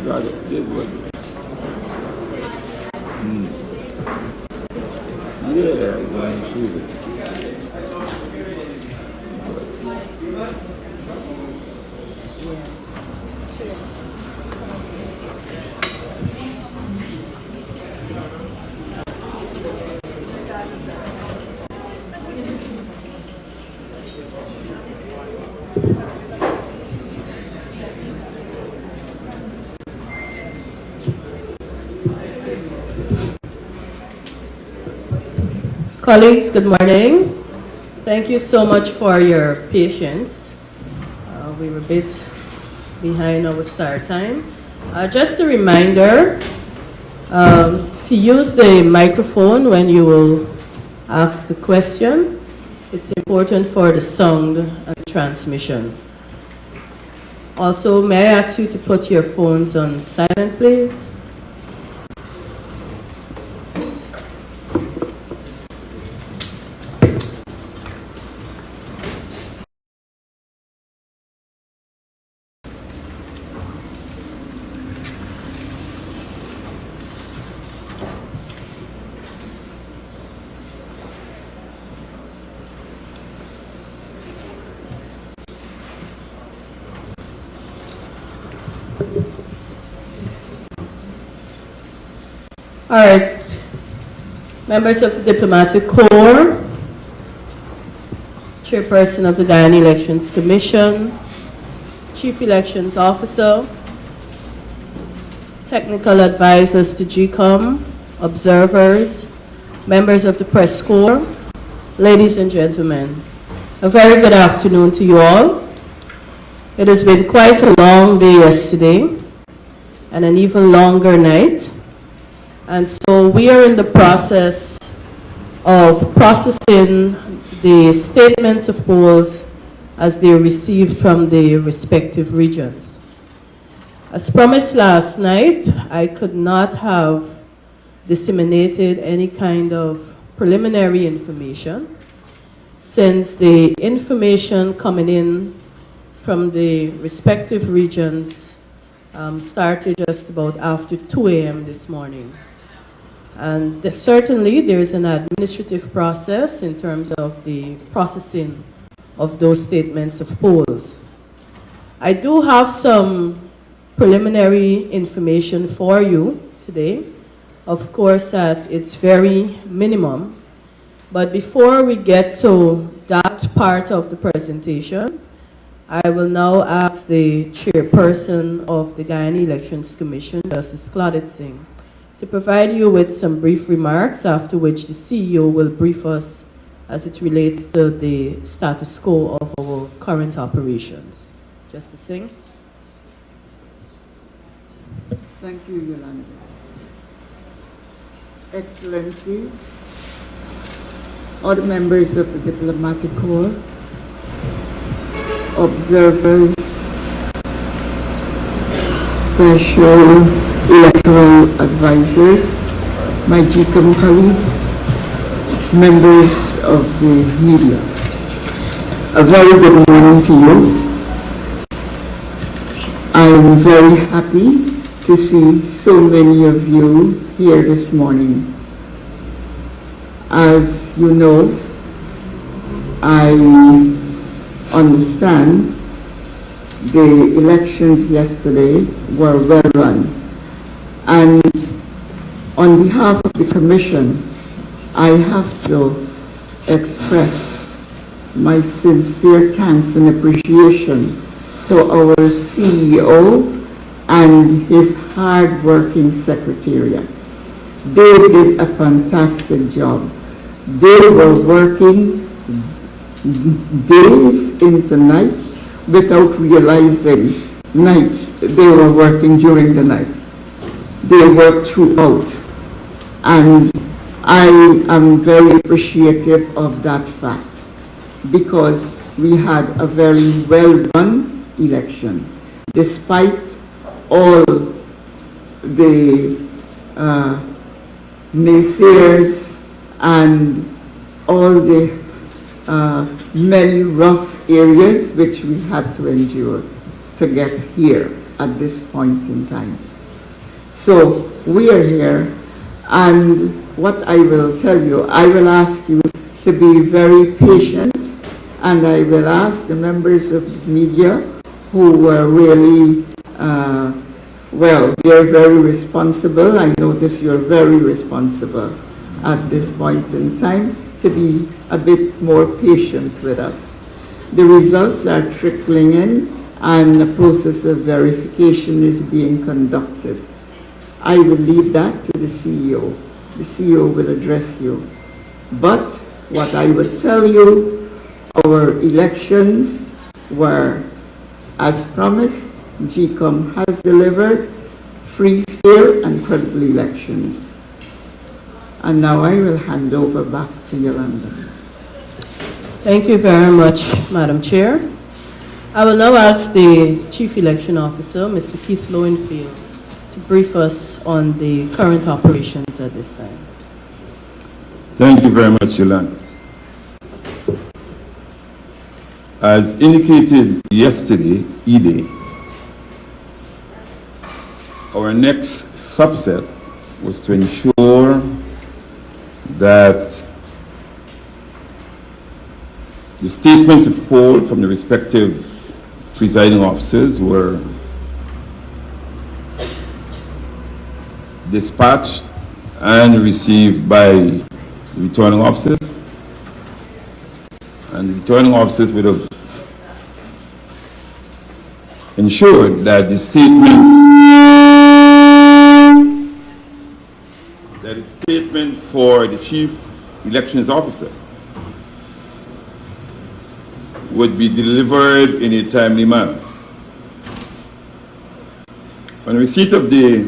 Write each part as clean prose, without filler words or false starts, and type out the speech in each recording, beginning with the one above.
got it. This one. Yeah, going to see it. Colleagues, good morning. Thank you so much for your patience. We were a bit behind our start time. Just a reminder to use the microphone when you will ask a question. It's important for the sound and transmission. Also, may I ask you to put your phones on silent, please? All right, members of the Diplomatic Corps, Chairperson of the Guyana Elections Commission, Chief Elections Officer, technical advisors to GECOM, observers, members of the press corps, ladies and gentlemen, a very good afternoon to you all. It has been quite a long day yesterday and an even longer night. And so we are in the process of processing the statements of polls as they are received from the respective regions. As promised last night, I could not have disseminated any kind of preliminary information since the information coming in from the respective regions started just about after 2 a.m. this morning. And certainly there is an administrative process in terms of the processing of those statements of polls. I do have some preliminary information for you today, of course at its very minimum. But before we get to that part of the presentation, I will now ask the Chairperson of the Guyana Elections Commission, Justice Claudette Singh, to provide you with some brief remarks, after which the CEO will brief us as it relates to the status quo of our current operations. Justice Singh. Thank you, Yolanda. Excellencies, all the members of the Diplomatic Corps, observers, special electoral advisors, my GECOM colleagues, members of the media. A very good morning to you. I am very happy to see so many of you here this morning. As you know, I understand the elections yesterday were well run. And on behalf of the Commission, I have to express my sincere thanks and appreciation to our CEO and his hard-working secretariat. They did a fantastic job. They were working days into nights without realizing nights they were working during the night. They worked throughout, and I am very appreciative of that fact because we had a very well-run election despite all the naysayers and all the many rough areas which we had to endure to get here at this point in time. So we are here, and what I will tell you, I will ask you to be very patient, and I will ask the members of the media who were really, well, they're very responsible. I notice you're very responsible at this point in time, to be a bit more patient with us. The results are trickling in, and a process of verification is being conducted. I will leave that to the CEO. The CEO will address you. But what I would tell you, our elections were, as promised, GECOM has delivered free, fair, and credible elections. And now I will hand over back to Yolanda. Thank you very much, Madam Chair. I will now ask the Chief Election Officer, Mr. Keith Lowenfield, to brief us on the current operations at this time. Thank you very much, Yolanda. As indicated yesterday, E-Day, our next subset was to ensure that the statements of poll from the respective presiding officers were dispatched and received by returning officers, and the returning officers would have ensured that the statement for the chief elections officer would be delivered in a timely manner. On receipt of the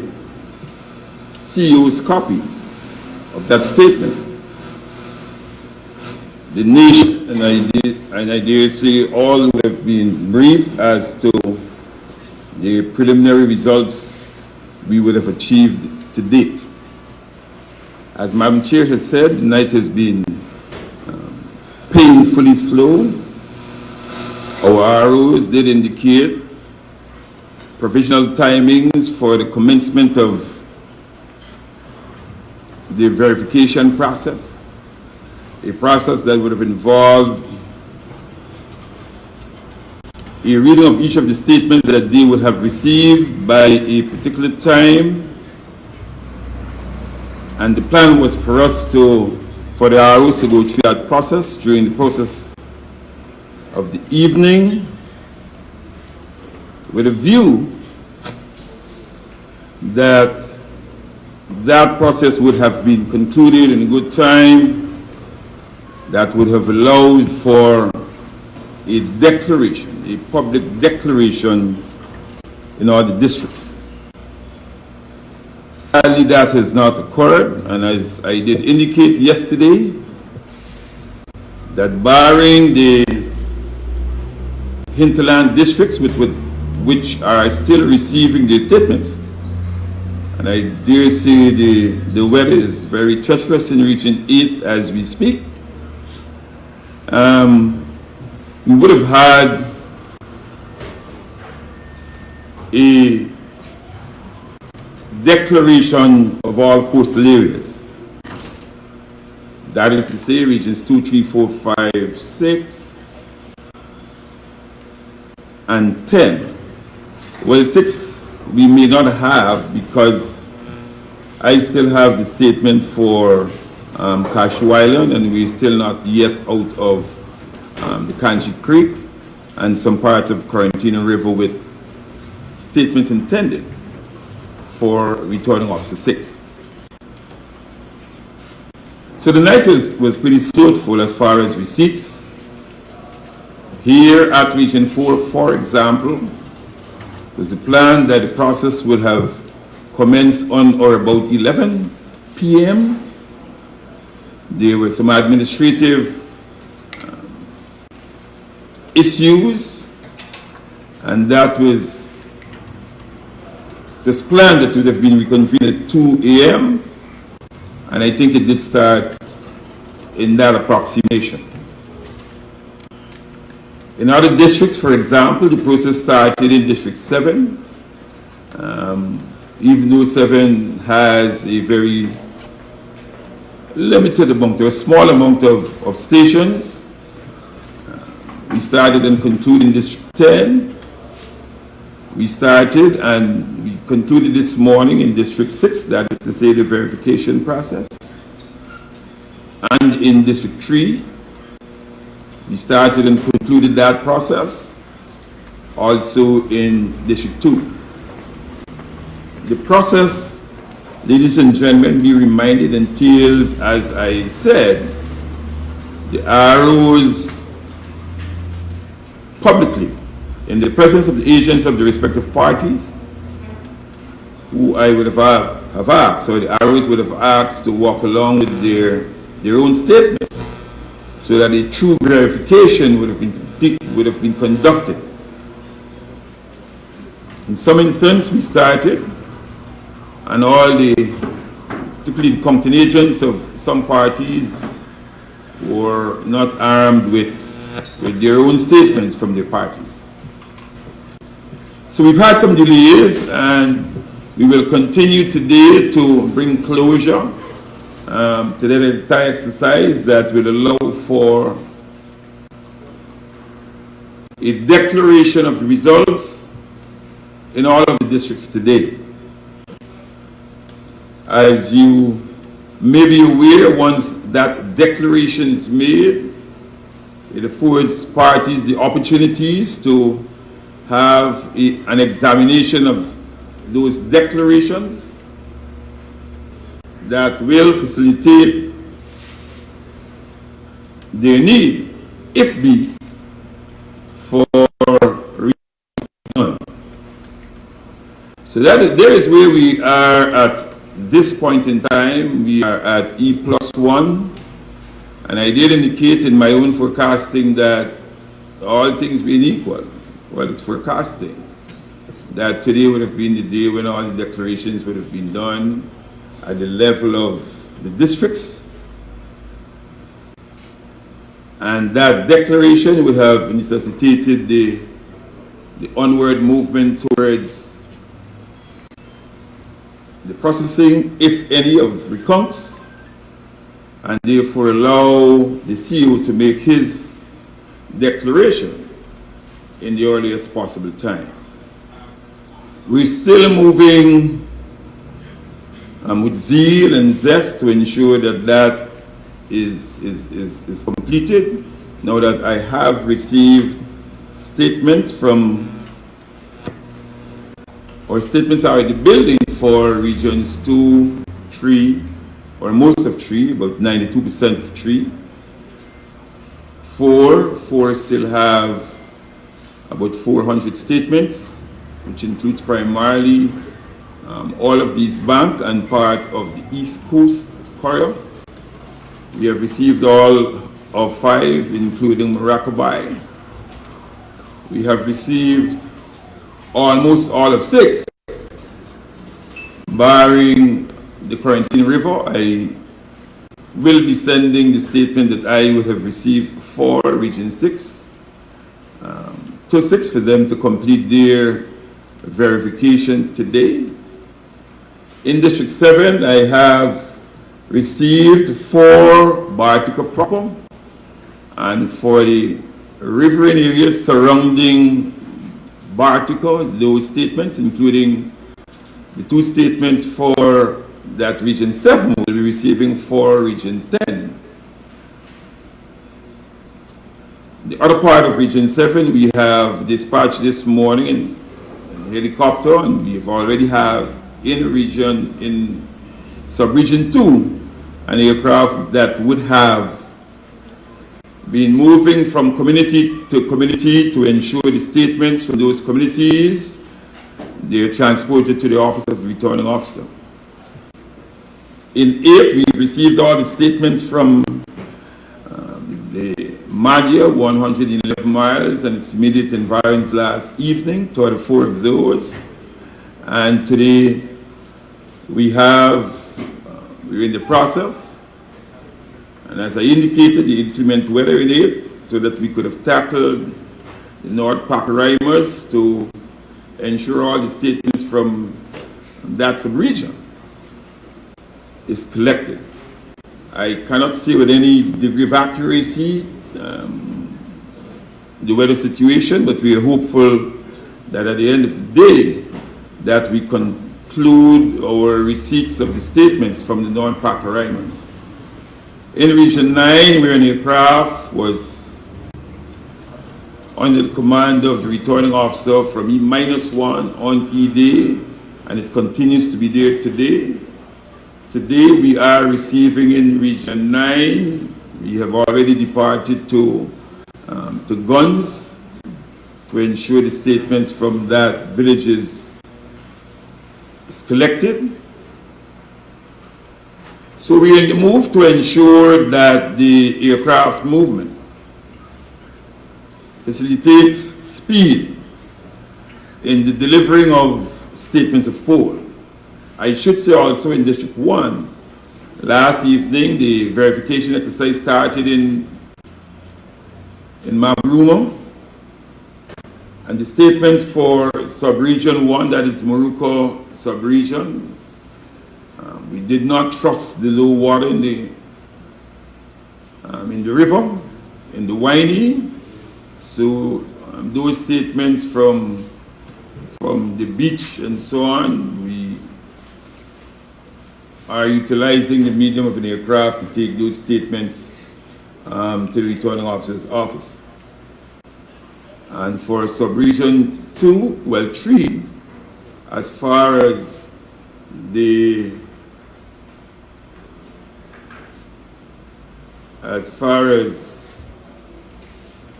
CEO's copy of that statement, the nation, and I dare say all who have been briefed as to the preliminary results we would have achieved to date. As Madam Chair has said, the night has been painfully slow. Our ROs did indicate provisional timings for the commencement of the verification process, a process that would have involved a reading of each of the statements that they would have received by a particular time. And the plan was for us for the ROs to go through that process during the process of the evening, with a view that that process would have been concluded in good time, that would have allowed for a declaration, a public declaration in all the districts. Sadly, that has not occurred, and as I did indicate yesterday, that barring the hinterland districts which are still receiving these statements, and I dare say the weather is very treacherous in Region 8 as we speak, we would have had a declaration of all coastal areas. That is to say, regions 2, 3, 4, 5, 6, and 10. Well, 6 we may not have because I still have the statement for Cashew Island, and we're still not yet out of the Kanchi Creek and some parts of Quarantine River with statements intended for returning officer 6. So the night was pretty fruitful as far as receipts. Here at Region 4, for example, was the plan that the process would have commenced on or about 11 p.m. There were some administrative issues, and that was planned that it would have been reconvened at 2 a.m. and I think it did start in that approximation. In other districts, for example, the process started in District 7, even though 7 has a very limited amount, or a small amount of stations. We started and concluded in District 10. We started and we concluded this morning in District 6, that is to say the verification process. And in District 3, we started and concluded that process. Also in District 2. The process, ladies and gentlemen, be reminded, entails, as I said, the ROs publicly, in the presence of the agents of the respective parties, who I would have asked, or the ROs would have asked to walk along with their own statements, so that a true verification would have been conducted. In some instance, we started, and all the, particularly the company agents of some parties, were not armed with their own statements from their parties. So we've had some delays, and we will continue today to bring closure to that entire exercise that will allow for a declaration of the results in all of the districts today. As you may be aware, once that declaration is made, it affords parties the opportunities to have an examination of those declarations that will facilitate their need, if be, for reason. So there is where we are at this point in time. We are at E+1, and I did indicate in my own forecasting that all things being equal, well, it's forecasting, that today would have been the day when all the declarations would have been done at the level of the districts, and that declaration would have necessitated the onward movement towards the processing, if any, of recounts, and therefore allow the CEO to make his declaration in the earliest possible time. We're still moving with zeal and zest to ensure that that is completed. Now that I have received statements from, or statements are already building for regions 2, 3, or most of 3, about 92% of 3. 4 still have about 400 statements, which includes primarily all of these banks and part of the East Coast corridor. We have received all of 5, including Morocco. We have received almost all of 6, barring the Quarantine River. I will be sending the statement that I would have received for Region 6 to 6 for them to complete their verification today. In District 7, I have received 4 Bartica proper, and for the riverine areas surrounding Bartica, those statements, including the 2 statements for that Region 7, will be receiving for Region 10. The other part of Region 7, we have dispatched this morning in helicopter, and we've already have in sub-region 2, an aircraft that would have been moving from community to community to ensure the statements from those communities, they're transported to the office of the returning officer. In 8, we've received all the statements from the Madia, 111 miles and its immediate environs last evening, 34 of those. And today we're in the process, and as I indicated, the inclement weather in it, so that we could have tackled the North Park Rimers to ensure all the statements from that sub-region is collected. I cannot say with any degree of accuracy the weather situation, but we are hopeful that at the end of the day that we conclude our receipts of the statements from the non-Packer Islands. In Region 9, where an aircraft was under the command of the returning officer from E-1 on E-Day, and it continues to be there today. Today we are receiving in Region 9, we have already departed to Guns to ensure the statements from that village is collected. So we are in the move to ensure that the aircraft movement facilitates speed in the delivering of statements of poll. I should say also in District 1, last evening the verification exercise started in Mabruma, and the statements for sub-region 1, that is Morocco sub-region, we did not trust the low water in the river, in the Winey, so those statements from the beach and so on, we are utilizing the medium of an aircraft to take those statements to the returning officer's office. And for sub-region 2, well 3, as far as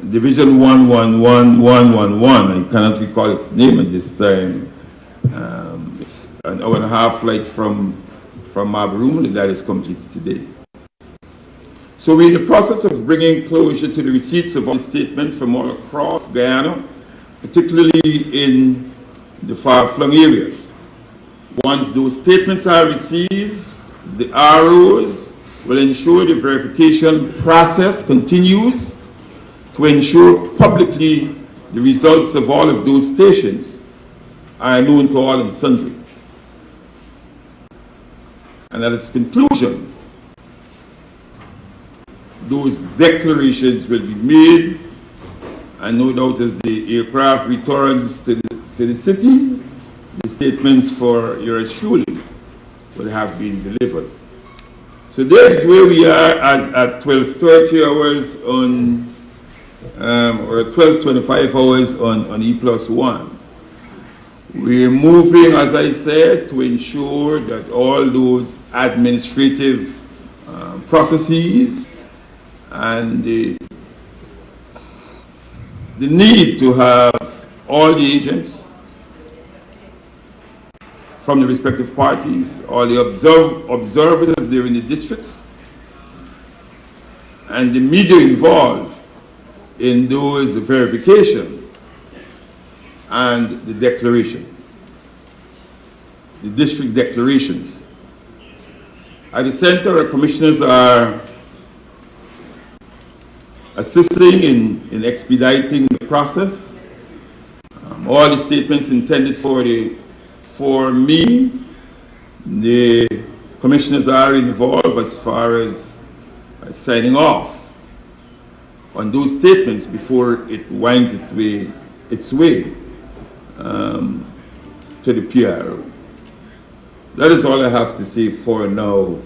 Division 111111, I cannot recall its name at this time. It's an hour and a half flight from Mabruma that is completed today. So we're in the process of bringing closure to the receipts of all statements from all across Guyana, particularly in the far-flung areas. Once those statements are received, the ROs will ensure the verification process continues to ensure publicly the results of all of those stations are known to all and sundry. And at its conclusion, those declarations will be made, and no doubt as the aircraft returns to the city, the statements for your assuring will have been delivered. So that is where we are as at 12:30 hours on, or 12:25 hours on E+1. We're moving, as I said, to ensure that all those administrative processes and the need to have all the agents from the respective parties, all the observers if they're in the districts, and the media involved in those verification and the declaration, the district declarations. At the center, our commissioners are assisting in expediting the process. All the statements intended for me, the commissioners are involved as far as signing off on those statements before it winds its way to the PRO. That is all I have to say for now,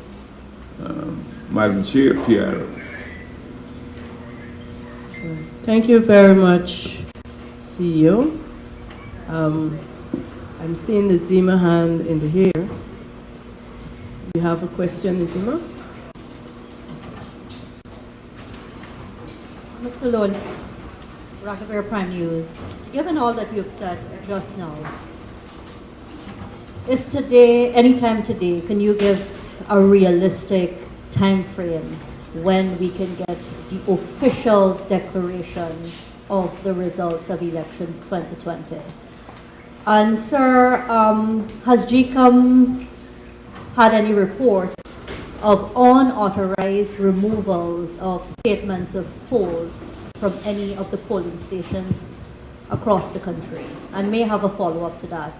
Madam Chair, PRO. Thank you very much, CEO. I'm seeing the Zima hand in the air. You have a question, Zima? Mr. Lul, Rockaware Prime News, given all that you've said just now, is today, anytime today, can you give a realistic time frame when we can get the official declaration of the results of elections 2020? And sir, has GECOM had any reports of unauthorized removals of statements of polls from any of the polling stations across the country? I may have a follow-up to that.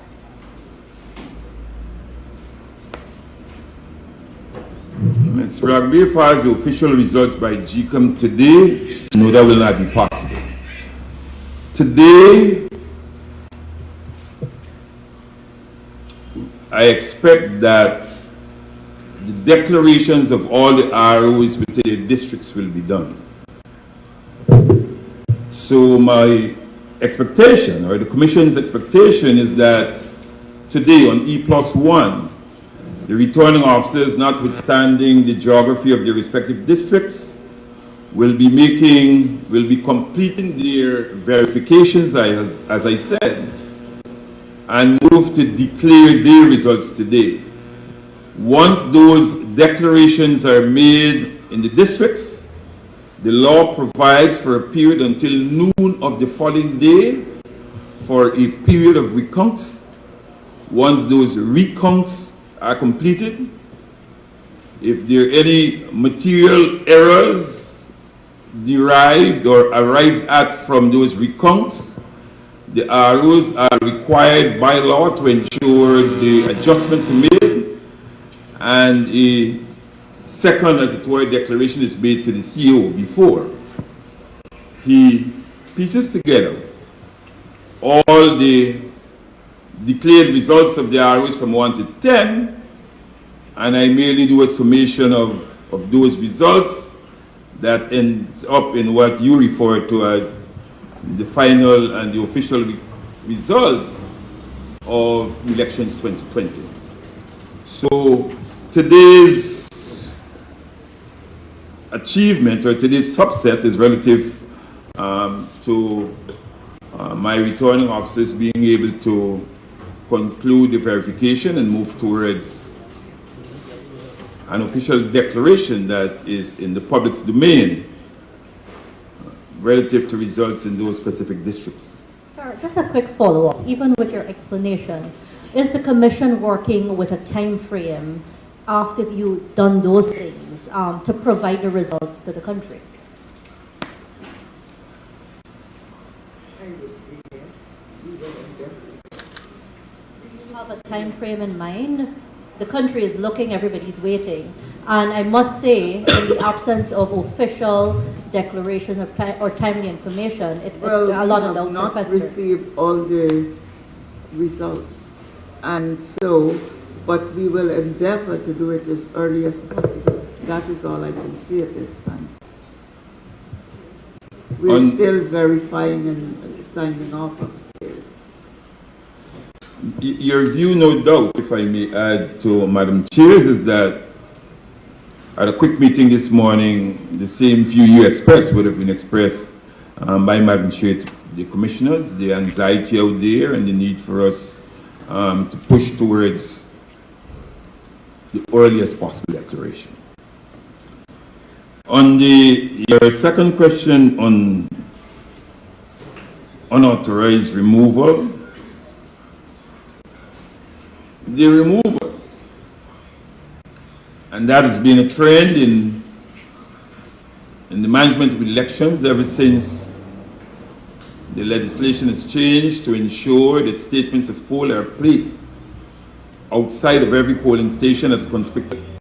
Ms. Rugby, as far as the official results by GECOM today, no, that will not be possible. Today, I expect that the declarations of all the ROs within the districts will be done. So my expectation, or the Commission's expectation, is that today on E+1, the returning officers, notwithstanding the geography of their respective districts, will be completing their verifications, as I said, and move to declare their results today. Once those declarations are made in the districts, the law provides for a period until noon of the following day for a period of recounts. Once those recounts are completed, if there are any material errors derived or arrived at from those recounts, the ROs are required by law to ensure the adjustments are made, and a second, as it were, declaration is made to the CEO before he pieces together all the declared results of the ROs from 1 to 10, and I merely do a summation of those results that ends up in what you refer to as the final and the official results of elections 2020. So today's achievement, or today's subset, is relative to my returning officers being able to conclude the verification and move towards an official declaration that is in the public's domain relative to results in those specific districts. Sir, just a quick follow-up. Even with your explanation, is the Commission working with a time frame after you've done those things to provide the results to the country? Do you have a time frame in mind? The country is looking, everybody's waiting. And I must say, in the absence of official declaration or timely information, a lot of doubts are not festered. received all the results, and so, but we will endeavor to do it as early as possible. That is all I can say at this time. We're still verifying and signing off upstairs. Your view, no doubt, if I may add to Madam Chair's, is that at a quick meeting this morning, the same view you expressed would have been expressed by Madam Chair to the commissioners, the anxiety out there and the need for us to push towards the earliest possible declaration. On your second question on unauthorized removal, the removal, and that has been a trend in the management of elections ever since the legislation has changed to ensure that statements of poll are placed outside of every polling station at a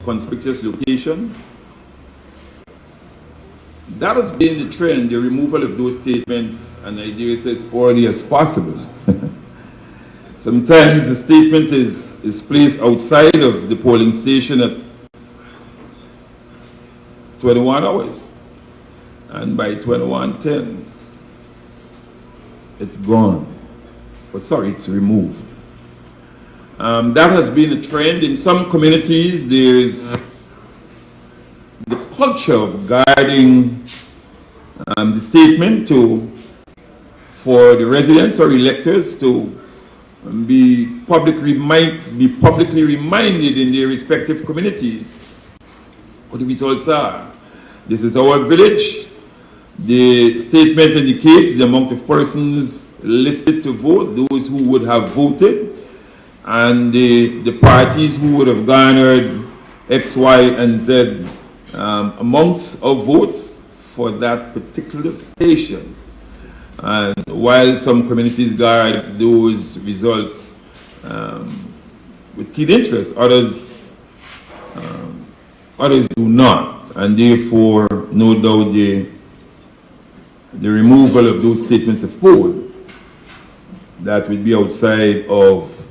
conspicuous location. That has been the trend, the removal of those statements, and the idea is as early as possible. Sometimes the statement is placed outside of the polling station at 21 hours, and by 21:10, it's gone. But sorry, it's removed. That has been a trend. In some communities, there's the culture of guarding the statement for the residents or electors to be publicly reminded in their respective communities what the results are. This is our village. The statement indicates the amount of persons listed to vote, those who would have voted, and the parties who would have garnered X, Y, and Z amounts of votes for that particular station. And while some communities guard those results with keen interest, others do not, and therefore, no doubt the removal of those statements of poll that would be outside of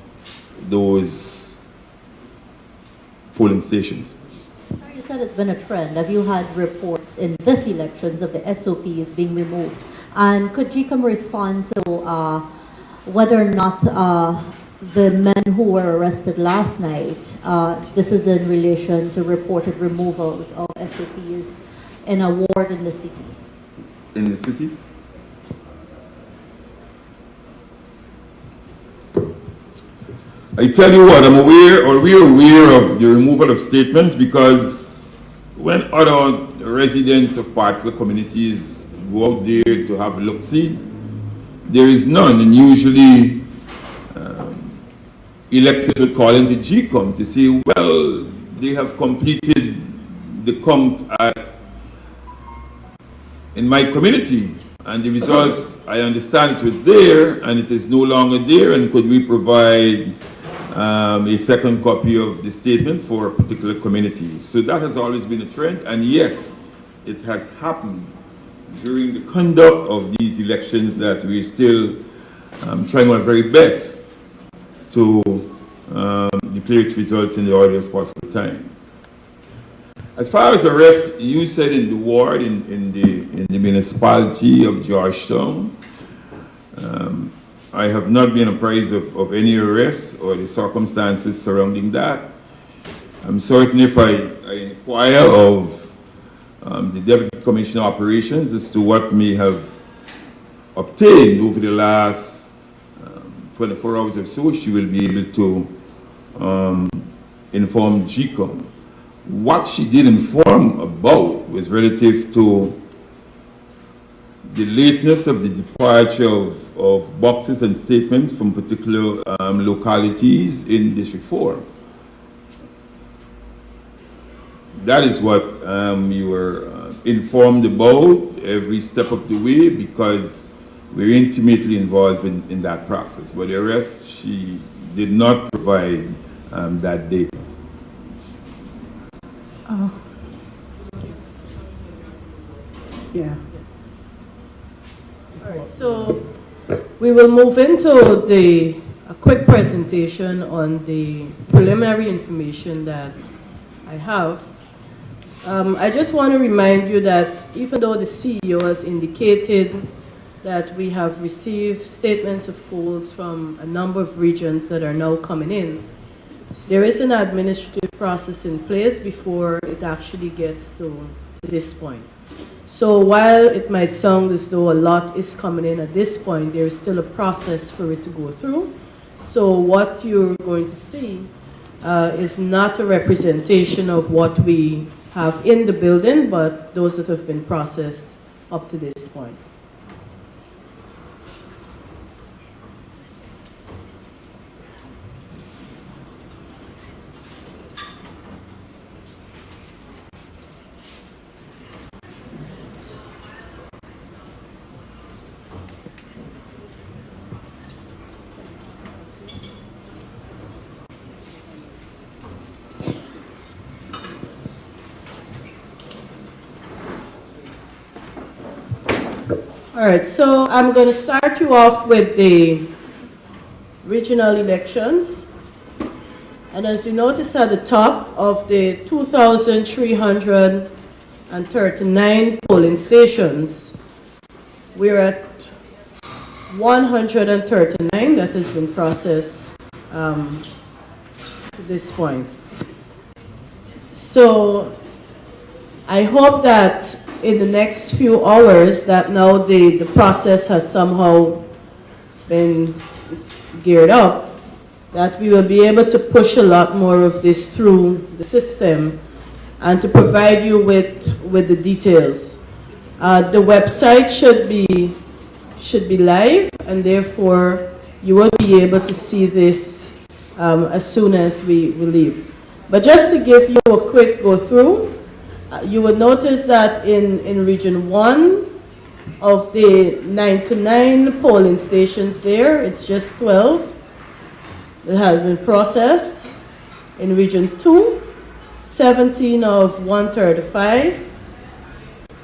those polling stations. Sir, you said it's been a trend. Have you had reports in this elections of the SOPs being removed? And could GECOM respond to whether or not the men who were arrested last night, this is in relation to reported removals of SOPs in a ward in the city? In the city? I tell you what, we're aware of the removal of statements because when other residents of particular communities go out there to have a look-see, there is none, and usually electors will call into GECOM to say, well, they have completed the count in my community, and the results, I understand it was there, and it is no longer there, and could we provide a second copy of the statement for a particular community? So that has always been a trend, and yes, it has happened during the conduct of these elections that we're still trying our very best to declare its results in the earliest possible time. As far as arrests, you said in the ward, in the municipality of Georgetown, I have not been apprised of any arrests or the circumstances surrounding that. I'm certain if I inquire of the Deputy Commissioner of Operations as to what may have obtained over the last 24 hours or so, she will be able to inform GECOM. What she did inform about was relative to the lateness of the departure of boxes and statements from particular localities in District 4. That is what you were informed about every step of the way because we're intimately involved in that process. But the rest, she did not provide that data. Yeah. All right, so we will move into a quick presentation on the preliminary information that I have. I just want to remind you that even though the CEO has indicated that we have received statements of polls from a number of regions that are now coming in, there is an administrative process in place before it actually gets to this point. So while it might sound as though a lot is coming in at this point, there is still a process for it to go through. So what you're going to see is not a representation of what we have in the building, but those that have been processed up to this point. All right, so I'm going to start you off with the regional elections. And as you notice at the top of the 2,339 polling stations, we're at 139 that has been processed to this point. So I hope that in the next few hours that now the process has somehow been geared up, that we will be able to push a lot more of this through the system and to provide you with the details. The website should be live, and therefore you will be able to see this as soon as we leave. But just to give you a quick go through, you would notice that in Region 1 of the 99 polling stations there, it's just 12 that has been processed. In Region 2, 17 of 135.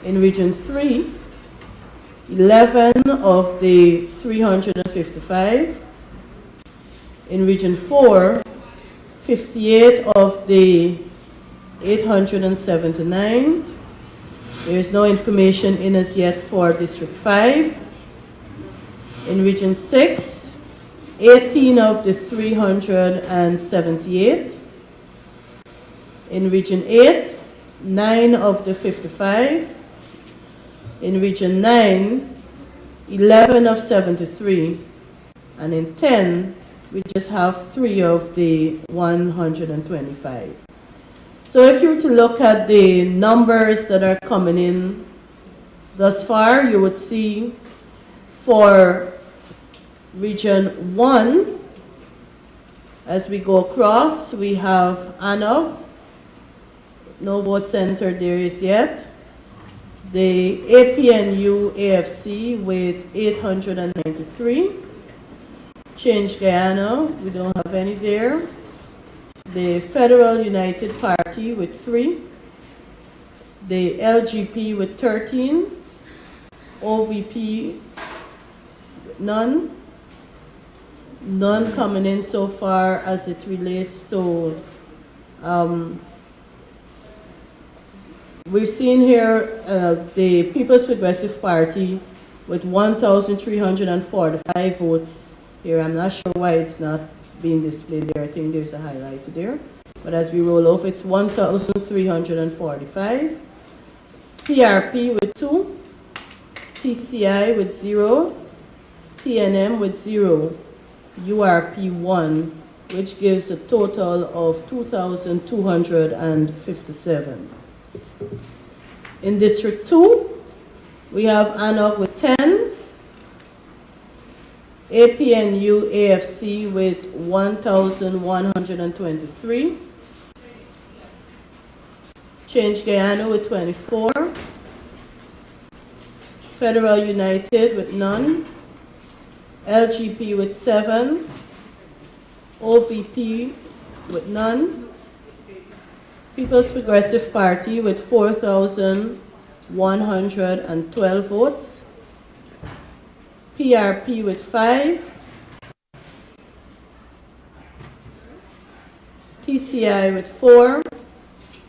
In Region 3, 11 of the 355. In Region 4, 58 of the 879. There is no information in as yet for District 5. In Region 6, 18 of the 378. In Region 8, 9 of the 55. In Region 9, 11 of 73. And in 10, we just have 3 of the 125. So if you were to look at the numbers that are coming in thus far, you would see for Region 1, as we go across, we have Anog, no votes entered there is yet. The APNU AFC with 893. Change Guyana, we don't have any there. The Federal United Party with 3. The LGP with 13. OVP, none. None coming in so far as it relates to we've seen here the People's Progressive Party with 1,345 votes here. I'm not sure why it's not being displayed there. I think there's a highlight there. But as we roll off, it's 1,345. PRP with 2. TCI with 0. TNM with 0. URP 1, which gives a total of 2,257. In District 2, we have Anog with 10, APNU AFC with 1,123, Change Guyana with 24, Federal United with none, LGP with 7, OVP with none, People's Progressive Party with 4,112 votes, PRP with 5, TCI with 4,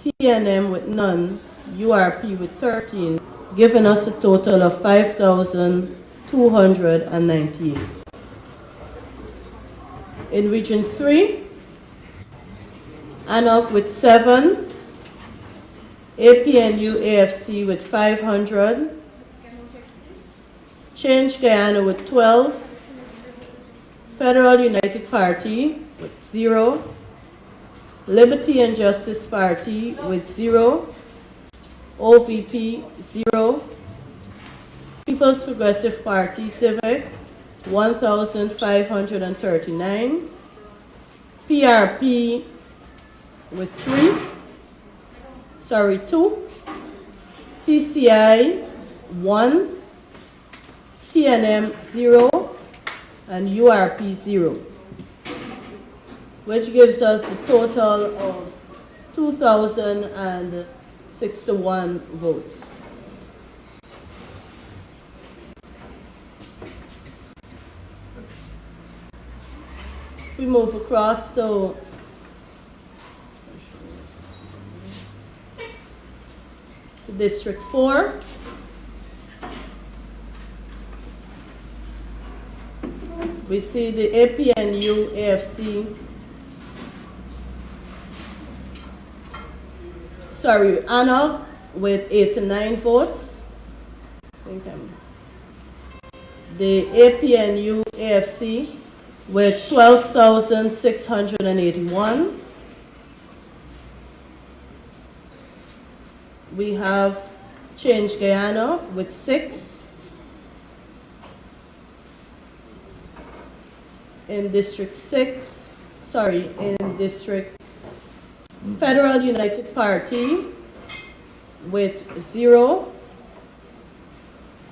TNM with none, URP with 13, giving us a total of 5,298. In Region 3, Anog with 7, APNU AFC with 500, Change Guyana with 12, Federal United Party with 0, Liberty and Justice Party with 0, OVP 0, People's Progressive Party Civic 1,539, PRP with 2, TCI 1, TNM 0, and URP 0, which gives us a total of 2,061 votes. We move across to District 4. We see the APNU AFC, Anog with 89 votes. The APNU AFC with 12,681. We have Change Guyana with 6. In District Federal United Party with 0.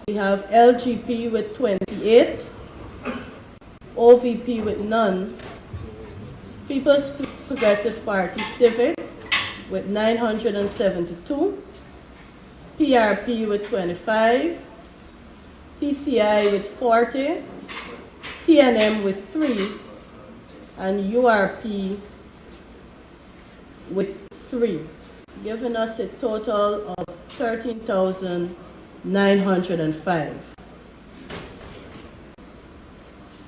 We have LGP with 28. OVP with none. People's Progressive Party Civic with 972, PRP with 25, TCI with 40, TNM with 3, and URP with 3, giving us a total of 13,905.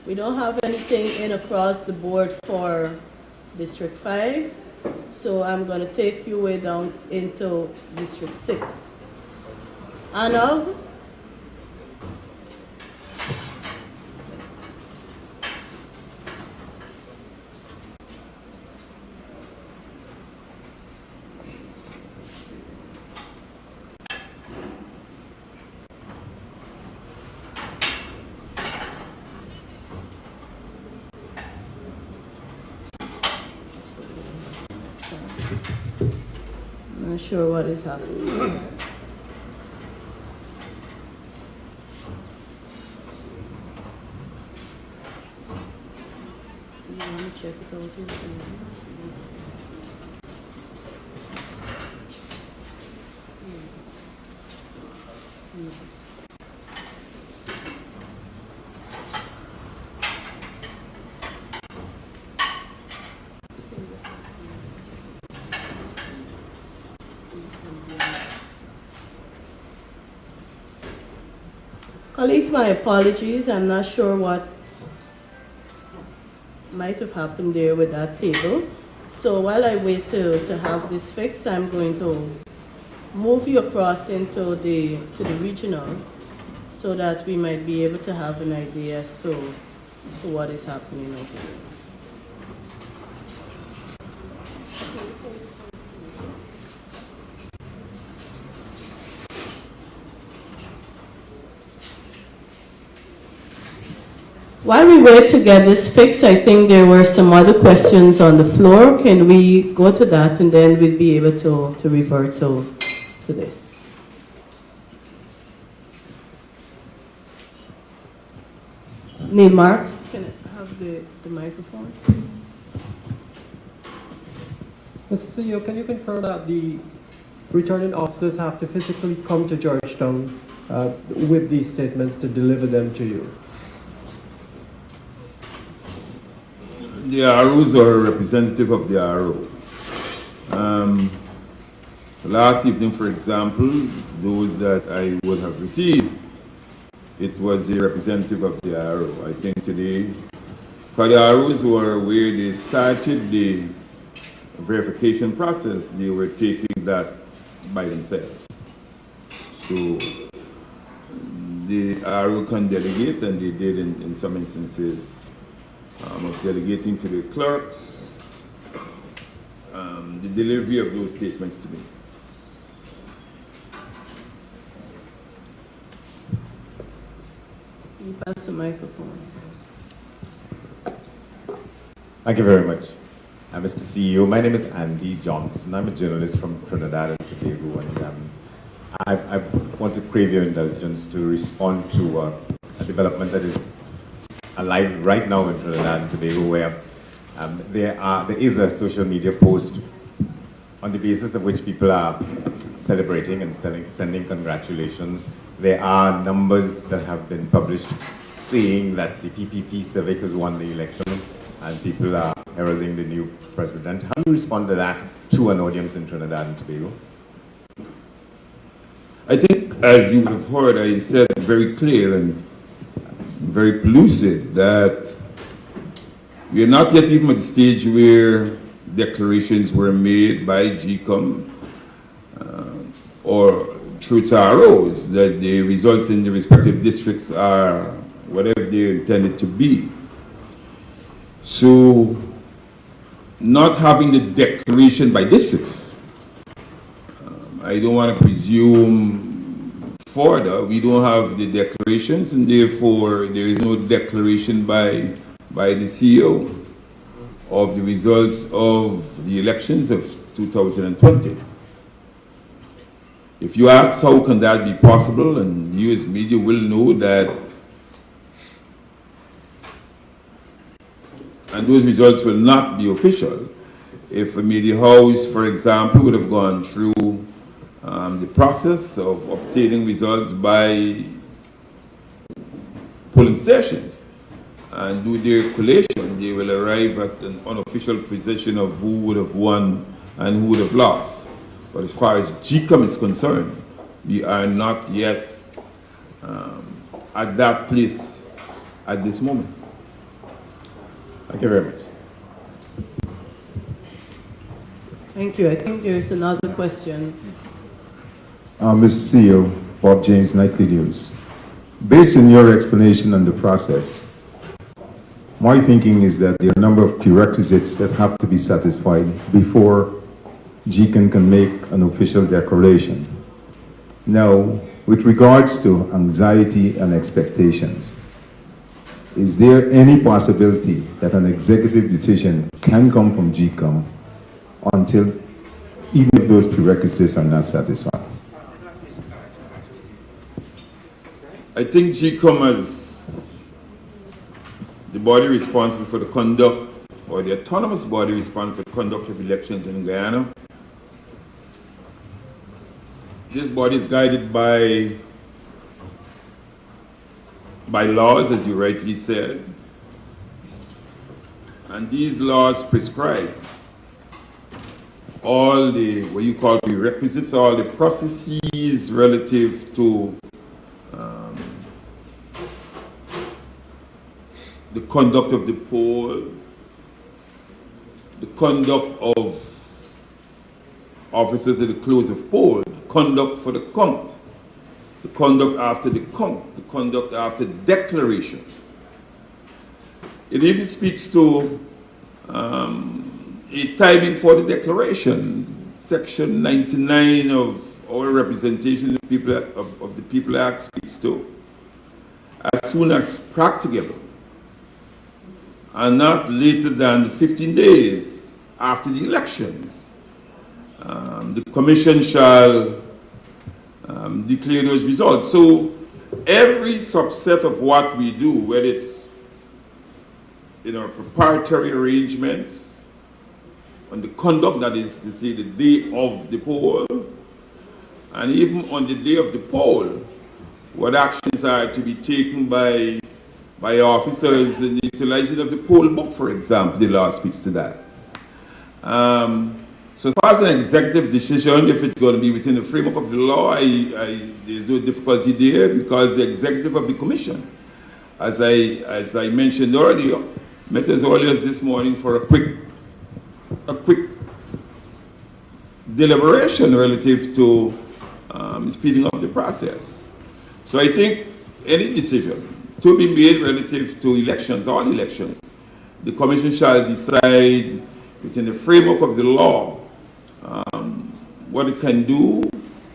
We don't have anything in across the board for District 5, so I'm going to take you way down into District 6. Annog, I'm not sure what is happening. You want to check it out here? Colleagues, my apologies. I'm not sure what might have happened there with that table. So while I wait to have this fixed, I'm going to move you across into the regional so that we might be able to have an idea as to what is happening over there. While we wait to get this fixed, I think there were some other questions on the floor. Can we go to that and then we'll be able to revert to this? Name marks. Can I have the microphone, please? Mr. CEO, can you confirm that the returning officers have to physically come to Georgetown with these statements to deliver them to you? The ROs are a representative of the RO. Last evening, for example, those that I would have received, it was a representative of the RO. I think today, for the ROs who are where they started the verification process, they were taking that by themselves. So the RO can delegate, and they did in some instances of delegating to the clerks the delivery of those statements to me. You pass the microphone. Thank you very much. Mr. CEO, my name is Andy Johnson. I'm a journalist from Trinidad and Tobago, and I want to crave your indulgence to respond to a development that is alive right now in Trinidad and Tobago, where there is a social media post on the basis of which people are celebrating and sending congratulations. There are numbers that have been published saying that the PPP Civic has won the election and people are heralding the new president. How do you respond to that to an audience in Trinidad and Tobago? I think, as you would have heard, I said very clear and very lucid that we are not yet even at the stage where declarations were made by GECOM or through ROs that the results in the respective districts are whatever they're intended to be. So, not having the declaration by districts, I don't want to presume further. We don't have the declarations, and therefore there is no declaration by the CEO of the results of the elections of 2020. If you ask how can that be possible, and you as media will know that, and those results will not be official, if a media house, for example, would have gone through the process of obtaining results by polling stations and do their collation, they will arrive at an unofficial position of who would have won and who would have lost. But as far as GECOM is concerned, we are not yet at that place at this moment. Thank you very much. Thank you. I think there's another question. Mr. CEO, Bob James, Nightly News. Based on your explanation on the process, my thinking is that there are a number of prerequisites that have to be satisfied before GECOM can make an official declaration. Now, with regards to anxiety and expectations, is there any possibility that an executive decision can come from GECOM until even if those prerequisites are not satisfied? I think GECOM as the body responsible for the conduct, or the autonomous body responsible for the conduct of elections in Guyana. This body is guided by laws, as you rightly said, and these laws prescribe all the, what you call prerequisites, all the processes relative to the conduct of the poll, the conduct of officers at the close of poll, conduct for the count, the conduct after the count, the conduct after declaration. It even speaks to a timing for the declaration. Section 99 of our Representation of the People Act speaks to as soon as practicable, and not later than 15 days after the elections. The Commission shall declare those results. So every subset of what we do, whether it's in our preparatory arrangements, on the conduct, that is to say the day of the poll, and even on the day of the poll, what actions are to be taken by officers in the utilization of the poll book, for example. The law speaks to that. So as far as an executive decision, if it's going to be within the framework of the law, there's no difficulty there, because the executive of the commission, as I mentioned earlier, met as early as this morning for a quick deliberation relative to speeding up the process. So I think any decision to be made relative to elections, all elections, the Commission shall decide within the framework of the law what it can do,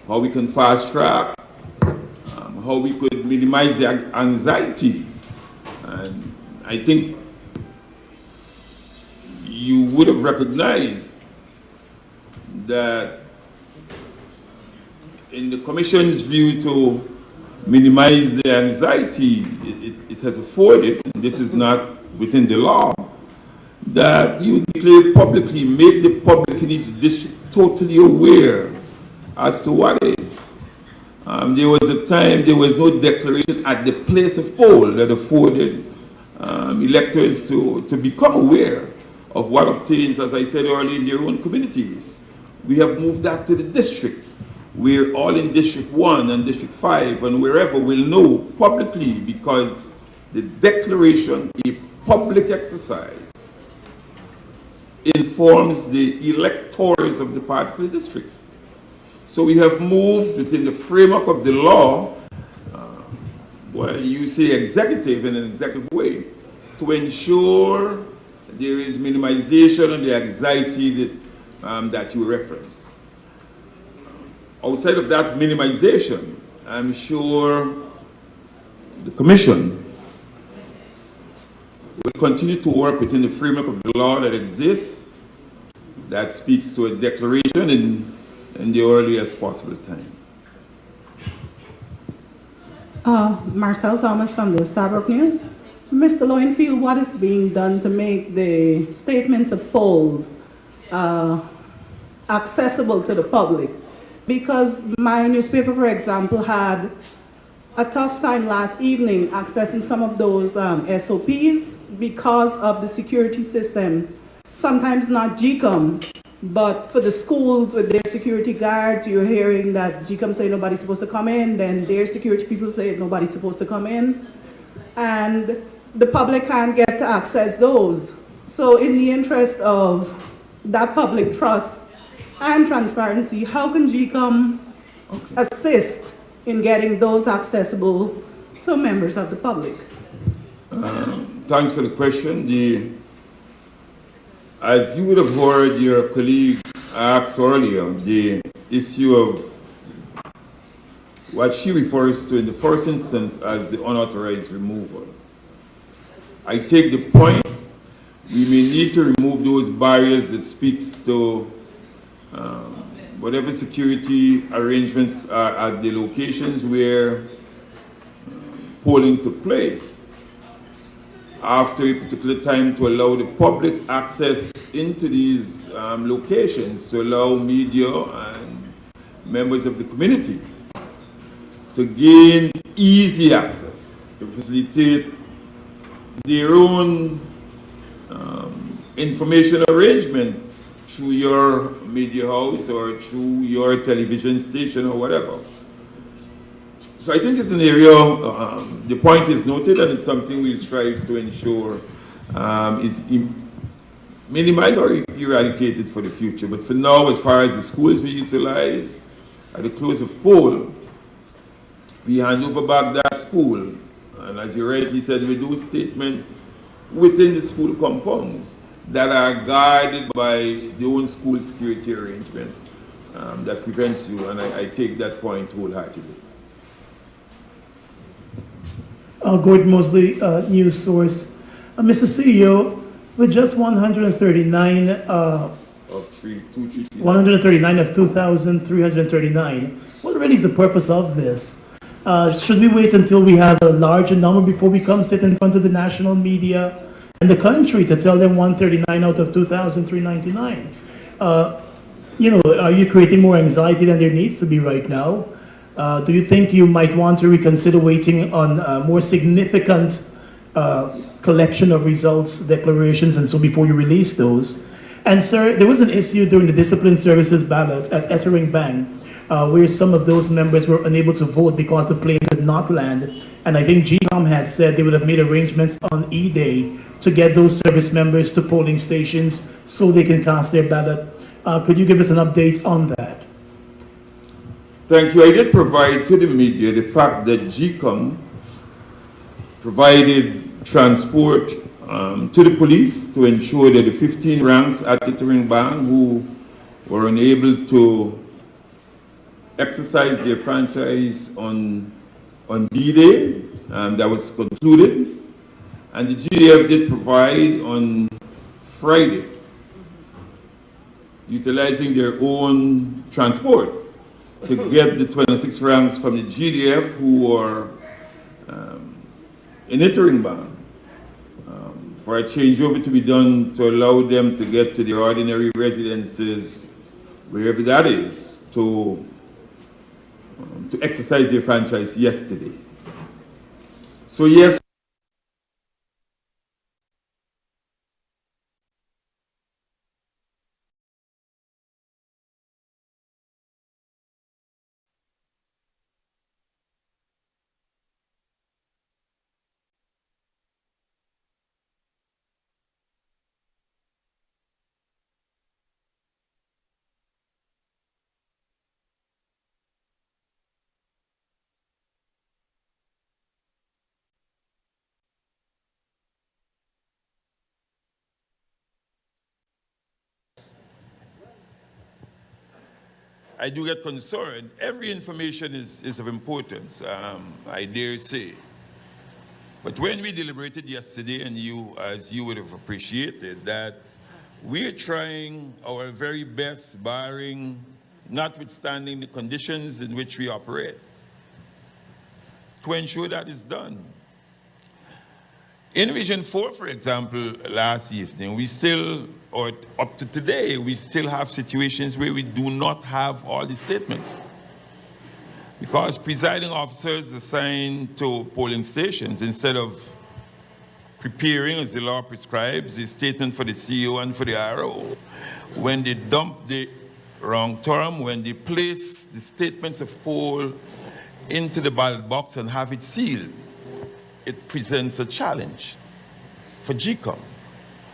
how we can fast track, how we could minimize the anxiety. And I think you would have recognized that in the Commission's view to minimize the anxiety it has afforded, and this is not within the law, that you declare publicly, make the public in each district totally aware as to what is. There was a time there was no declaration at the place of poll that afforded electors to become aware of what obtains, as I said earlier, in their own communities. We have moved that to the district. We're all in District 1 and District 5 and wherever will know publicly, because the declaration, a public exercise, informs the electors of the particular districts. So we have moved within the framework of the law, well, you say executive in an executive way, to ensure there is minimization of the anxiety that you reference. Outside of that minimization, I'm sure the Commission will continue to work within the framework of the law that exists, that speaks to a declaration in the earliest possible time. Marcel Thomas from the Starbrook News. Mr. Lowenfield, what is being done to make the statements of polls accessible to the public. Because my newspaper, for example, had a tough time last evening accessing some of those SOPs because of the security systems. Sometimes not GECOM, but for the schools with their security guards, you're hearing that GECOM say nobody's supposed to come in, then their security people say nobody's supposed to come in, and the public can't get to access those. So in the interest of that public trust and transparency, how can GECOM assist in getting those accessible to members of the public? Thanks for the question. As you would have heard your colleague ask earlier, the issue of what she refers to in the first instance as the unauthorized removal. I take the point, we may need to remove those barriers that speaks to whatever security arrangements are at the locations where polling took place. After a particular time, to allow the public access into these locations, to allow media and members of the community to gain easy access, to facilitate their own information arrangement through your media house or through your television station or whatever. So I think it's an area, the point is noted, and it's something we'll strive to ensure is minimized or eradicated for the future. But for now, as far as the schools we utilize, at the close of poll, we hand over back that school. And as you rightly said, we do statements within the school compounds that are guarded by the own school security arrangement that prevents you, and I take that point wholeheartedly. Gordon Mosley, News Source. Mr. CEO, with just 139 139 of 2,339, what really is the purpose of this? Should we wait until we have a larger number before we come sit in front of the national media and the country to tell them 139 out of 2,399? You know, are you creating more anxiety than there needs to be right now? Do you think you might want to reconsider waiting on a more significant collection of results, declarations, and so before you release those? And sir, there was an issue during the Discipline Services ballot at Ettering Bank where some of those members were unable to vote because the plane did not land. And I think GECOM had said they would have made arrangements on E-Day to get those service members to polling stations so they can cast their ballot. Could you give us an update on that? Thank you. I did provide to the media the fact that GECOM provided transport to the police to ensure that the 15 ranks at Ettering Bank who were unable to exercise their franchise on D-Day, that was concluded, and the GDF did provide on Friday, utilizing their own transport to get the 26 ranks from the GDF who were in Ettering Bank for a changeover to be done to allow them to get to their ordinary residences, wherever that is, to exercise their franchise yesterday. So yes, I do get concerned. Every information is of importance, I dare say. But when we deliberated yesterday, and you, as you would have appreciated, that we're trying our very best, barring, notwithstanding the conditions in which we operate, to ensure that is done. In Region 4, for example, last evening, we still or up to today, we still have situations where we do not have all the statements. Because presiding officers assigned to polling stations, instead of preparing, as the law prescribes, a statement for the CEO and for the RO, when they dump the wrong term, when they place the statements of poll into the ballot box and have it sealed, it presents a challenge for GECOM.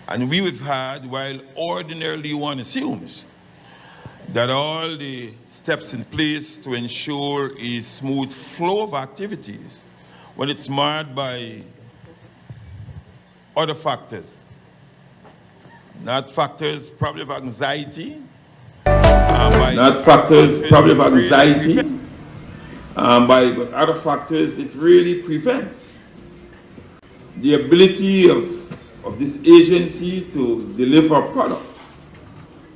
And we have had, while ordinarily one assumes that all the steps in place to ensure a smooth flow of activities, when it's marred by other factors, not factors probably of anxiety, not factors probably of anxiety, but other factors, it really prevents the ability of this agency to deliver a product.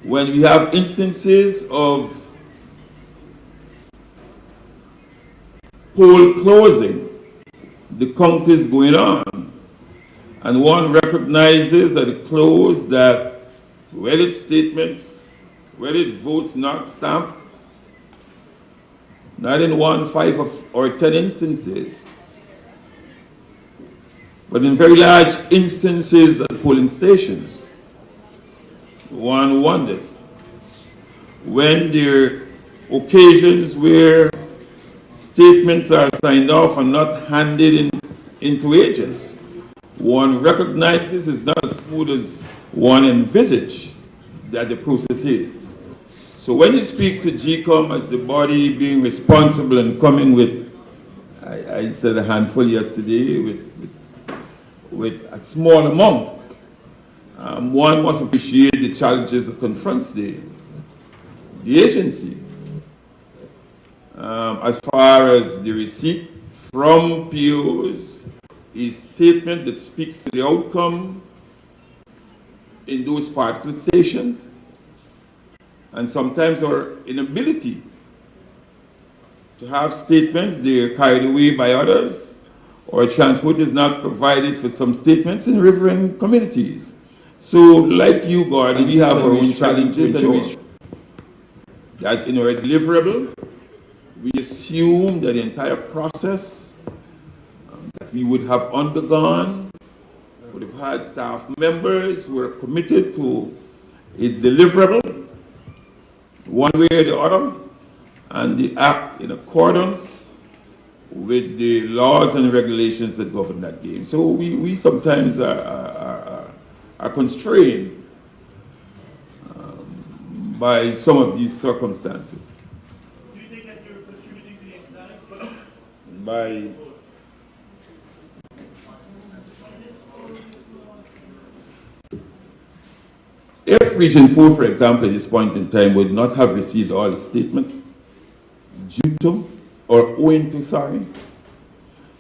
When we have instances of poll closing, the count is going on, and one recognizes at the close that whether it's statements, whether it's votes not stamped, not in 1, 5, or 10 instances, but in very large instances at polling stations, one wonders when there are occasions where statements are signed off and not handed into agents. One recognizes it's not as smooth as one envisaged that the process is. So when you speak to GECOM as the body being responsible and coming with, I said a handful yesterday, with a small amount, one must appreciate the challenges that confronts the agency. As far as the receipt from POs, a statement that speaks to the outcome in those particular stations, and sometimes our inability to have statements, they're carried away by others, or transport is not provided for some statements in riverine communities. So, like you, Gordon, we have our own challenges, and we that in our deliverable, we assume that the entire process that we would have undergone would have had staff members who are committed to a deliverable, one way or the other, and they act in accordance with the laws and regulations that govern that game. So we sometimes are constrained by some of these circumstances. Do you think that you're contributing to the extent? By if Region 4, for example, at this point in time would not have received all the statements due to or owing to,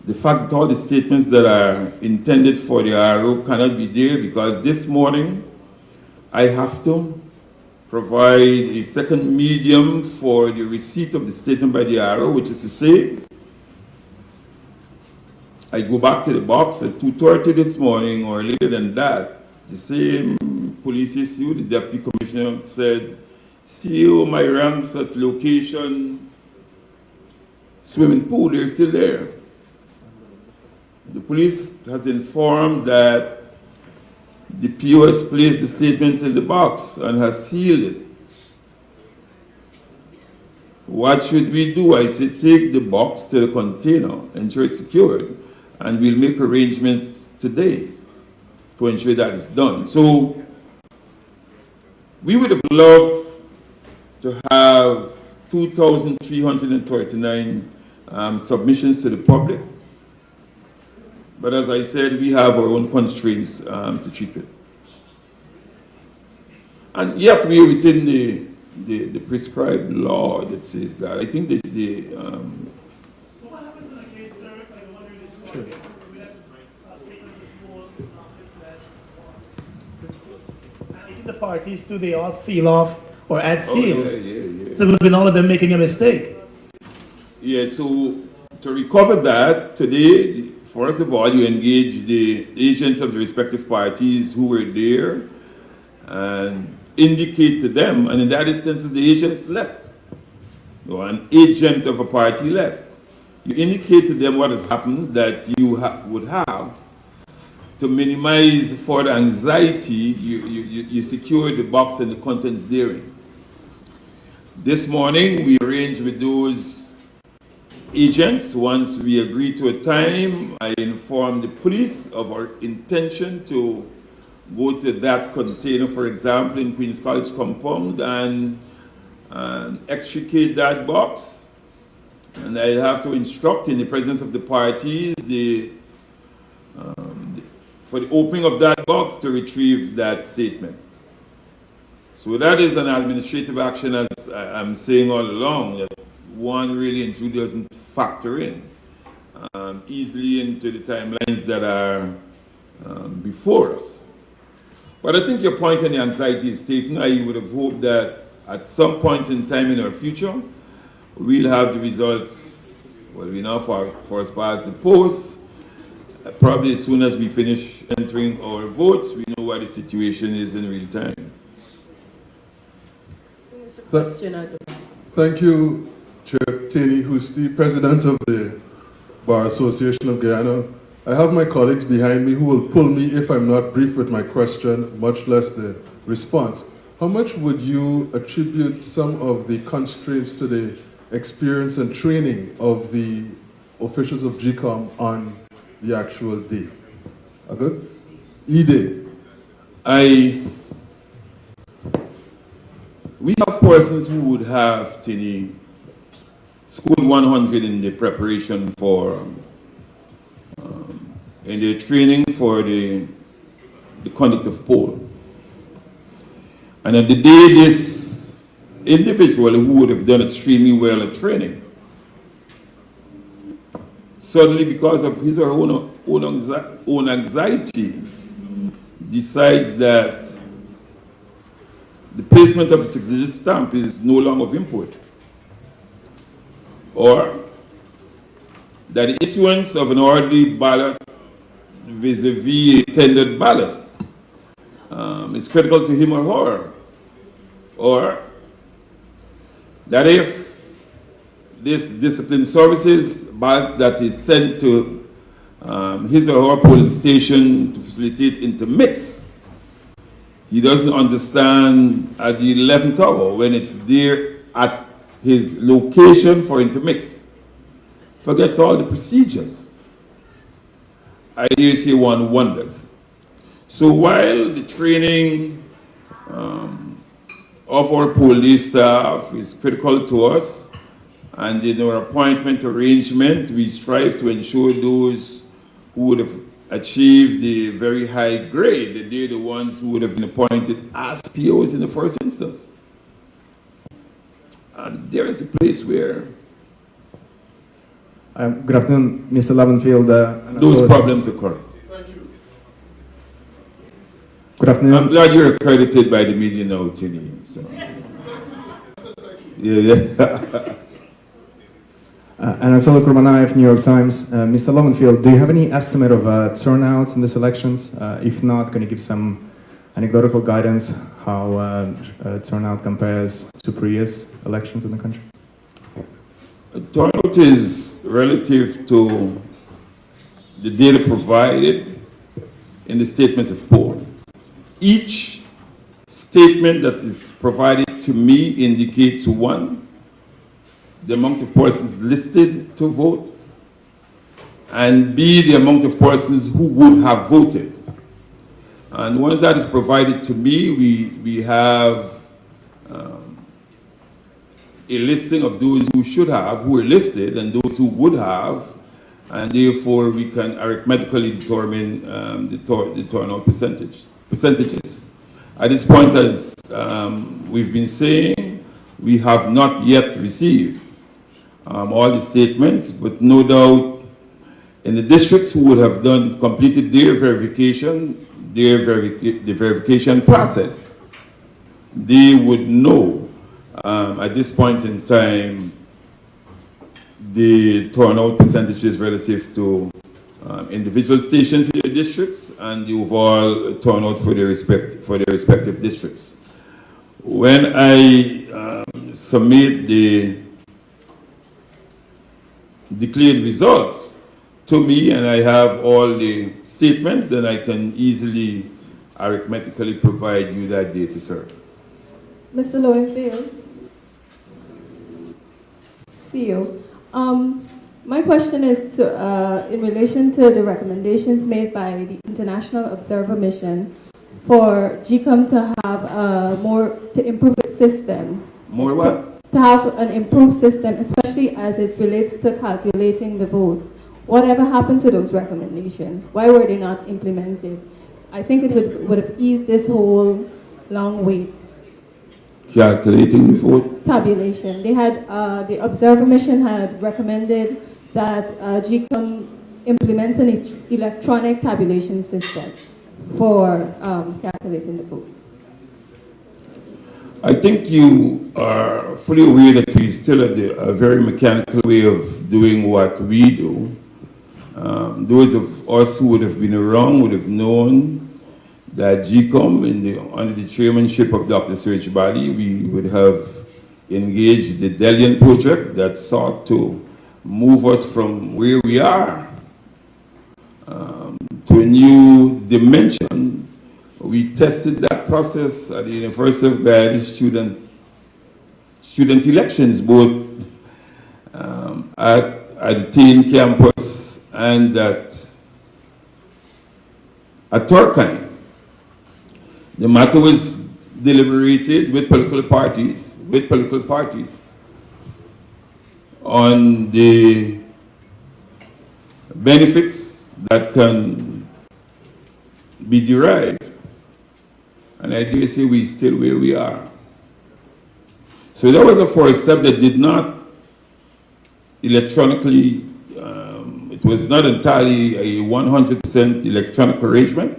the fact that all the statements that are intended for the RO cannot be there, because this morning I have to provide a second medium for the receipt of the statement by the RO, which is to say, I go back to the box at 2:30 this morning or later than that. The same police issue, the deputy commissioner said, CEO, my ranks at location swimming pool, they're still there. The police has informed that the POS placed the statements in the box and has sealed it. What should we do? I said, take the box to the container, ensure it's secured, and we'll make arrangements today to ensure that it's done. So we would have loved to have 2,339 submissions to the public. But as I said, we have our own constraints to treat with. And yet we are within the prescribed law that says that. I think that What happens in the case, sir, if I wonder this one, we have statements of poll that and even the parties too, they all seal off or add seals. yeah. So we've been all of them making a mistake. Yeah, so to recover that, today, first of all, you engage the agents of the respective parties who were there, and indicate to them, and in that instance, the agents left, or an agent of a party left. You indicate to them what has happened that you would have to minimize further anxiety. You secure the box and the contents therein. This morning, we arranged with those agents. Once we agreed to a time, I informed the police of our intention to go to that container, for example, in Queen's College compound and extricate that box. And I have to instruct in the presence of the parties for the opening of that box to retrieve that statement. So that is an administrative action, as I'm saying all along, that one really and truly doesn't factor in easily into the timelines that are before us. But I think your point on the anxiety is taken. I would have hoped that at some point in time in our future, we'll have the results, well, we now for as far as the post. Probably as soon as we finish entering our votes, we know what the situation is in real time. Thank you, Chair Taney, who's the President of the Bar Association of Guyana. I have my colleagues behind me who will pull me if I'm not brief with my question, much less the response. How much would you attribute some of the constraints to the experience and training of the officials of GECOM on the actual day? Good? E-Day. We have persons who would have scored 100 in the preparation for, in their training for the conduct of poll. And on the day this individual who would have done extremely well at training, suddenly because of his or her own anxiety, decides that the placement of the 6-digit stamp is no longer of import, or that the issuance of an orderly ballot vis-a-vis a tendered ballot is critical to him or her, or that if this discipline services ballot that is sent to his or her polling station to facilitate intermix, he doesn't understand at the 11th hour when it's there at his location for intermix, forgets all the procedures. I dare say one wonders. So while the training of our police staff is critical to us, and in our appointment arrangement, we strive to ensure those who would have achieved the very high grade, that they're the ones who would have been appointed as POs in the first instance. And there is a place where good afternoon, Mr. Lavenfield. those problems occur. Thank you. Good afternoon. I'm glad you're accredited by the media now, Tini. So. Yeah. Anatoly Kurmanayev, New York Times. Mr. Lavenfield, do you have any estimate of turnout in these elections? If not, can you give some anecdotal guidance how turnout compares to previous elections in the country? Turnout is relative to the data provided in the statements of poll. Each statement that is provided to me indicates, one, the amount of persons listed to vote, and B, the amount of persons who would have voted. And once that is provided to me, we have a listing of those who should have, who are listed, and those who would have, and therefore we can arithmetically determine the turnout percentages. At this point, as we've been saying, we have not yet received all the statements, but no doubt in the districts who would have completed their verification, the verification process, they would know at this point in time the turnout percentages relative to individual stations in the districts and the overall turnout for their respective districts. When I submit the declared results to me and I have all the statements, then I can easily arithmetically provide you that data, sir. Mr. Lowenfield, CEO. My question is in relation to the recommendations made by the International Observer Mission for GECOM to have to improve its system. More what? To have an improved system, especially as it relates to calculating the votes. Whatever happened to those recommendations? Why were they not implemented? I think it would have eased this whole long wait. Calculating the vote? Tabulation. They had, the Observer Mission had recommended that GECOM implements an electronic tabulation system for calculating the votes. I think you are fully aware that we still have a very mechanical way of doing what we do. Those of us who would have been around would have known that GECOM, under the chairmanship of Dr. Serge Bali, we would have engaged the Delian project that sought to move us from where we are to a new dimension. We tested that process at the University of Guyana student elections, both at the Tain campus and at Turkana. The matter was deliberated with political parties on the benefits that can be derived. And I dare say we're still where we are. So that was a first step that did not electronically, it was not entirely a 100% electronic arrangement.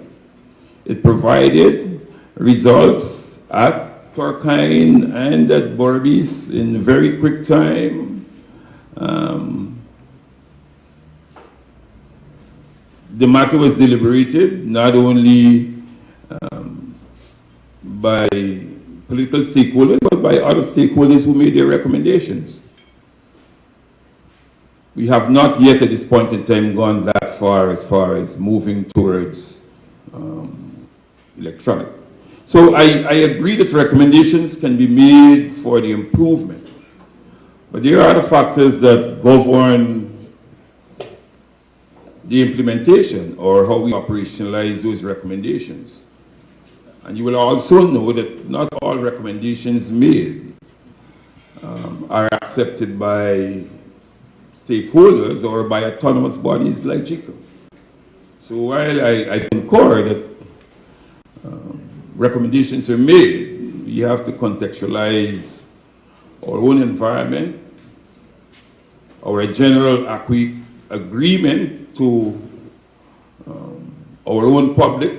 It provided results at Turkana and at Borbis in very quick time. The matter was deliberated not only by political stakeholders, but by other stakeholders who made their recommendations. We have not yet at this point in time gone that far as moving towards electronic. So I agree that recommendations can be made for the improvement, but there are other factors that govern the implementation or how we operationalize those recommendations. And you will also know that not all recommendations made are accepted by stakeholders or by autonomous bodies like GECOM. So while I concur that recommendations are made, we have to contextualize our own environment, our general agreement to our own public,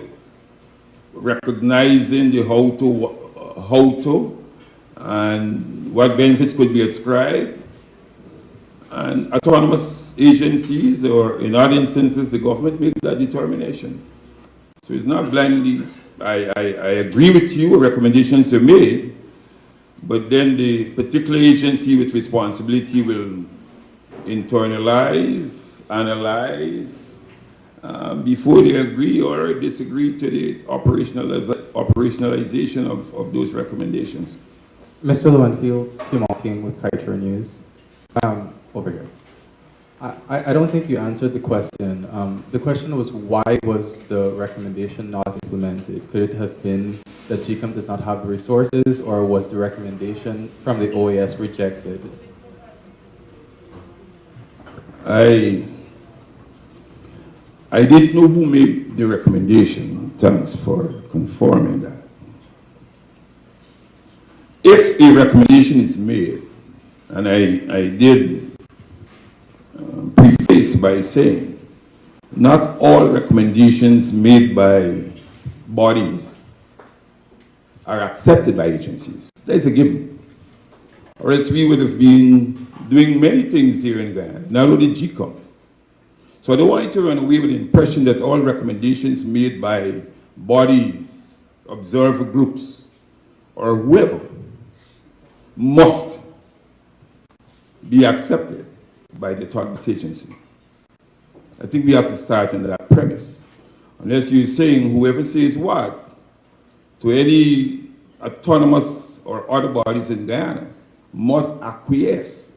recognizing the how to and what benefits could be ascribed, and autonomous agencies, or in other instances, the government makes that determination. So it's not blindly, I agree with you, recommendations are made, but then the particular agency with responsibility will internalize, analyze, before they agree or disagree to the operationalization of those recommendations. Mr. Lowenfield, Kim King with Kaiser News. Over here. I don't think you answered the question. The question was, why was the recommendation not implemented? Could it have been that GECOM does not have the resources, or was the recommendation from the OAS rejected? I didn't know who made the recommendation. Thanks for confirming that. If a recommendation is made, and I did preface by saying, not all recommendations made by bodies are accepted by agencies. That's a given. Or else we would have been doing many things here in Guyana, not only GECOM. So I don't want you to run away with the impression that all recommendations made by bodies, observer groups, or whoever must be accepted by the autonomous agency. I think we have to start on that premise. Unless you're saying whoever says what to any autonomous or other bodies in Guyana must acquiesce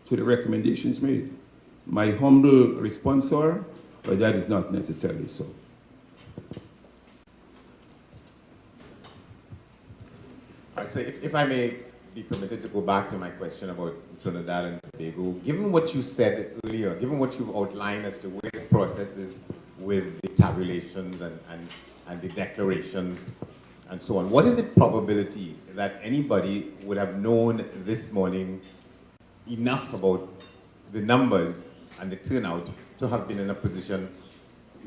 to the recommendations made. My humble response, sir, but that is not necessarily so. All right, so if I may be permitted to go back to my question about Trinidad and Tobago, given what you said earlier, given what you've outlined as to where the process is with the tabulations and the declarations and so on, what is the probability that anybody would have known this morning enough about the numbers and the turnout to have been in a position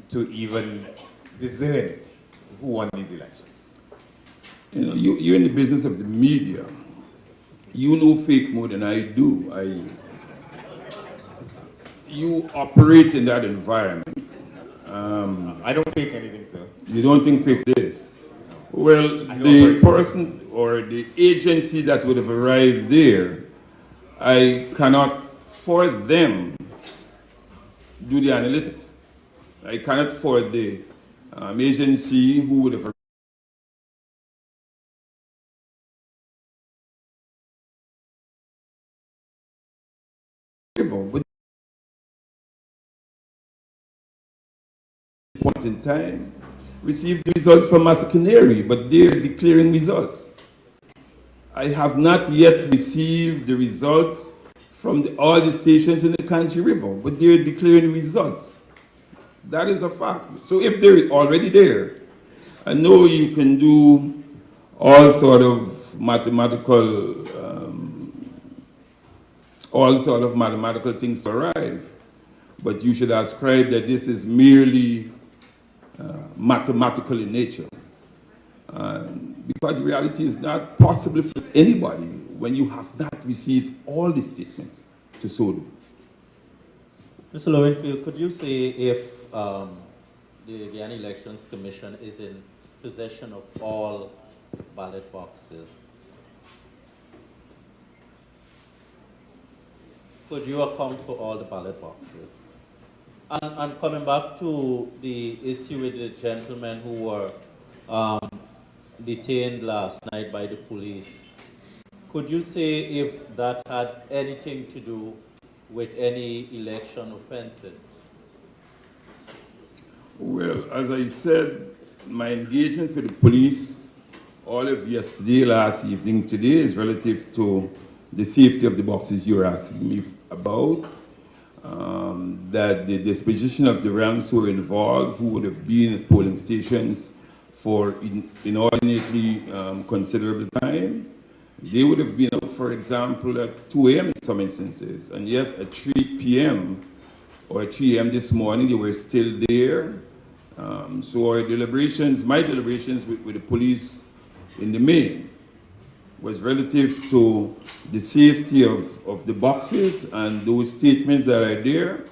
to even discern who won these elections? You know, you're in the business of the media. You know fake more than I do. You operate in that environment. I don't fake anything, sir. You don't think fake this? Well, the person or the agency that would have arrived there, I cannot for them do the analytics. I cannot for the agency who would have but point in time received the results from Massacanary, but they're declaring results. I have not yet received the results from all the stations in the Kanchi River, but they're declaring results. That is a fact. So if they're already there, I know you can do all sort of mathematical things to arrive, but you should ascribe that this is merely mathematical in nature. Because the reality is not possible for anybody when you have not received all the statements to so do. Mr. Lowenfield, could you say if the Guyana Elections Commission is in possession of all ballot boxes? Could you account for all the ballot boxes? And coming back to the issue with the gentlemen who were detained last night by the police, could you say if that had anything to do with any election offenses? Well, as I said, my engagement with the police all of yesterday, last evening, today is relative to the safety of the boxes you're asking me about. That the disposition of the ranks who were involved, who would have been at polling stations for inordinately considerable time, they would have been up, for example, at 2 a.m. in some instances, and yet at 3 p.m. or at 3 a.m. this morning, they were still there. So our deliberations, my deliberations with the police in the main, was relative to the safety of the boxes and those statements that are there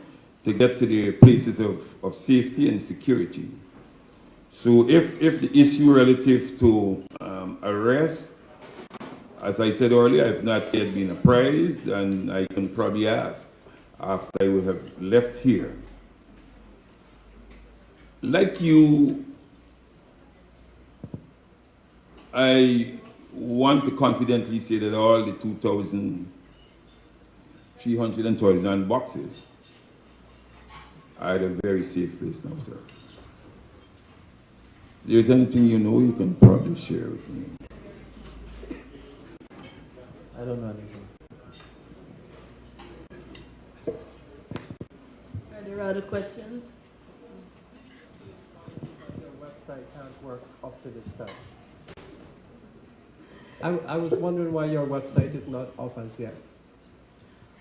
to get to the places of safety and security. So if the issue relative to arrest, as I said earlier, I've not yet been apprised, and I can probably ask after I will have left here. Like you, I want to confidently say that all the 2,339 boxes are at a very safe place now, sir. If there's anything you know, you can probably share with me. I don't know anything. Are there other questions? Your website can't work up to this time. I was wondering why your website is not up as yet.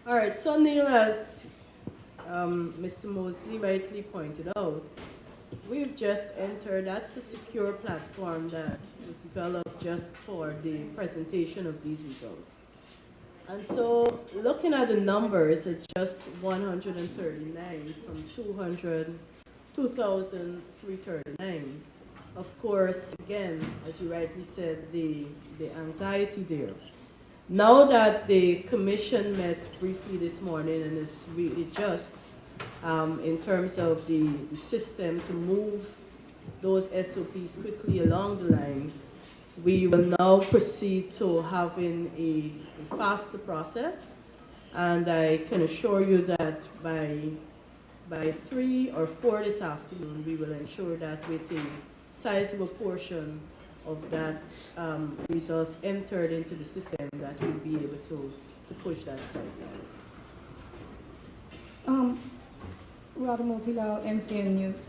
All right, so Neil, as Mr. Mosley rightly pointed out, we've just entered, that's a secure platform that was developed just for the presentation of these results. And so, looking at the numbers, it's just 139 from 2,339. Of course, again, as you rightly said, the anxiety there. Now that the commission met briefly this morning and is really just in terms of the system to move those SOPs quickly along the line, we will now proceed to having a faster process, and I can assure you that by 3 or 4 this afternoon, we will ensure that with a sizable portion of that resource entered into the system, that we'll be able to push that side. Radha Motilal, NCN News.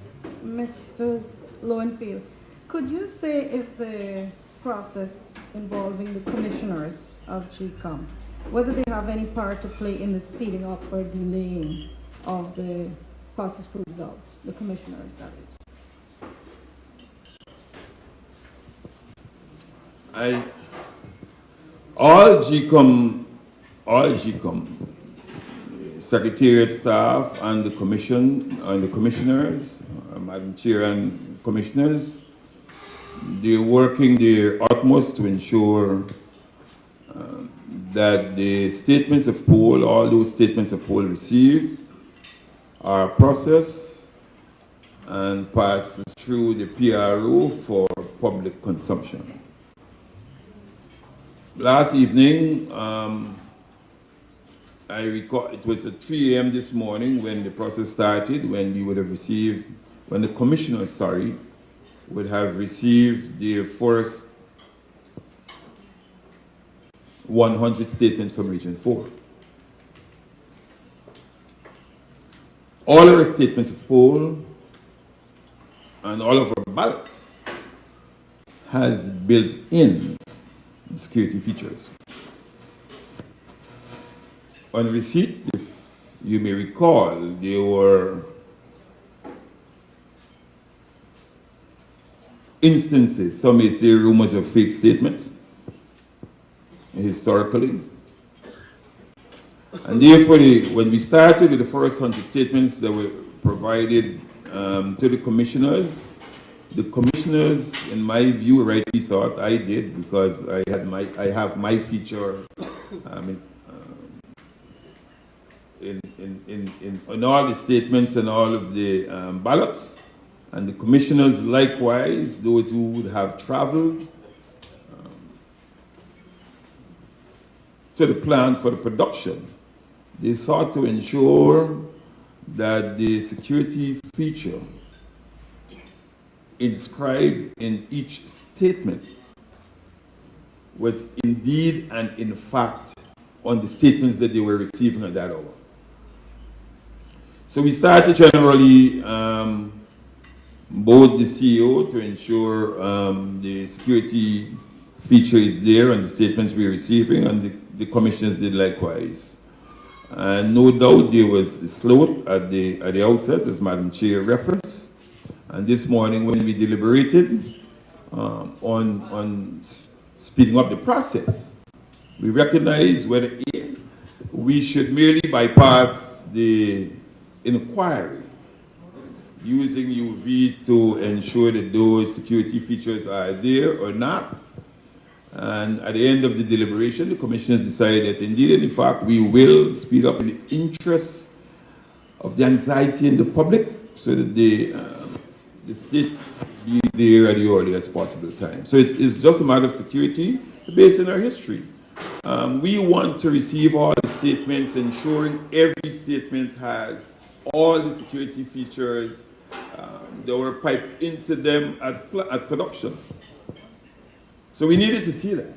Mr. Lowenfield, could you say if the process involving the commissioners of GECOM, whether they have any part to play in the speeding up or delaying of the process for results, the commissioners, that is? All GECOM, Secretariat staff and the commission and the commissioners, Madam Chair and commissioners, they're working their utmost to ensure that the statements of poll, all those statements of poll received, are processed and passed through the PRO for public consumption. Last evening, I recall it was at 3 a.m. this morning when the process started, when we would have received, when the commissioners, would have received their first 100 statements from Region 4. All our statements of poll and all of our ballots has built-in security features. On receipt, if you may recall, there were instances, some may say rumors of fake statements, historically. And therefore, when we started with the first 100 statements that were provided to the commissioners, in my view, rightly thought, I did, because I have my feature in all the statements and all of the ballots, and the commissioners likewise, those who would have traveled to the plant for the production, they sought to ensure that the security feature inscribed in each statement was indeed and in fact on the statements that they were receiving at that hour. So we started generally both the CEO to ensure the security feature is there and the statements we're receiving, and the commissioners did likewise. And no doubt there was a slope at the outset, as Madam Chair referenced. And this morning when we deliberated on speeding up the process, we recognized whether we should merely bypass the inquiry using UV to ensure that those security features are there or not. And at the end of the deliberation, the commissioners decided that indeed and in fact we will speed up in the interest of the anxiety in the public so that the state be there at the earliest possible time. So it's just a matter of security based on our history. We want to receive all the statements, ensuring every statement has all the security features that were piped into them at production. So we needed to see that.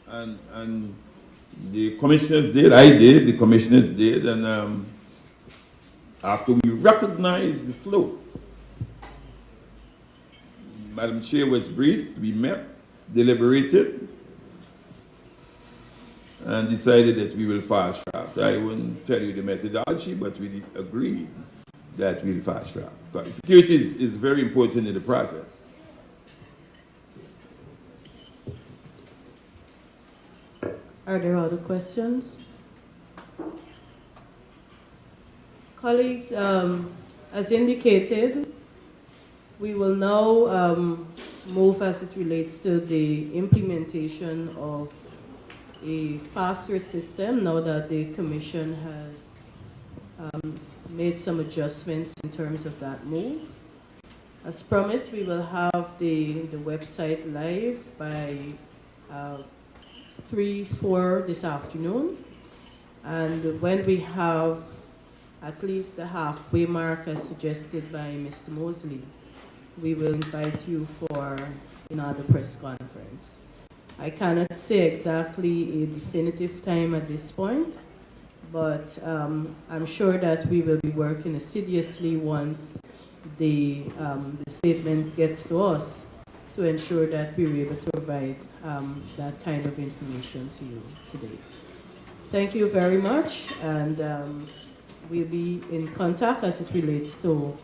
And the commissioners did, I did, the commissioners did, and after we recognized the slope, Madam Chair was briefed, we met, deliberated, and decided that we will fast track. I wouldn't tell you the methodology, but we agreed that we'll fast track. Because security is very important in the process. Are there other questions? Colleagues, as indicated, we will now move as it relates to the implementation of a faster system now that the Commission has made some adjustments in terms of that move. As promised, we will have the website live by 3-4 this afternoon. And when we have at least the halfway mark as suggested by Mr. Mosley, we will invite you for another press conference. I cannot say exactly a definitive time at this point, but I'm sure that we will be working assiduously once the statement gets to us to ensure that we're able to provide that kind of information to you today. Thank you very much, and we'll be in contact as it relates to,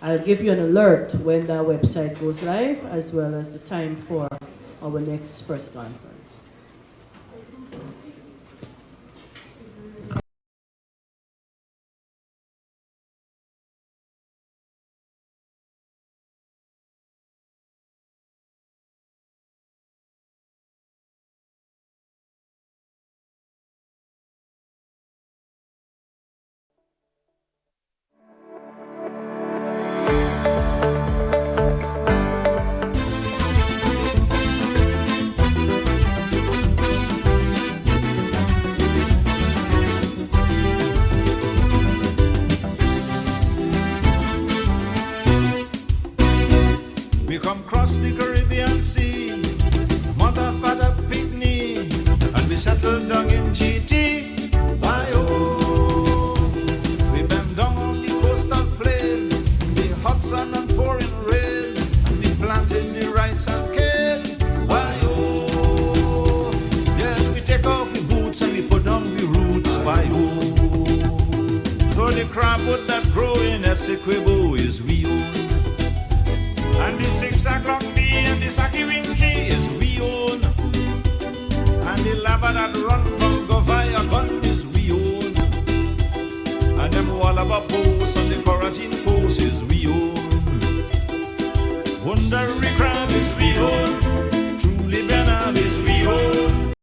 I'll give you an alert when that website goes live, as well as the time for our next press conference. We come cross the Caribbean Sea, mother, father, picnic, and we settled down in GT. We bend down on the coastal plain, the hot sun and pouring rain, and we planted the rice and cane. Yes, we take off the boots and we put down the roots. So the crabwood that grow in Essequibo is we own. And the 6 o'clock bee and the Saki Winky is we own. And the lava that run from Govaya Gun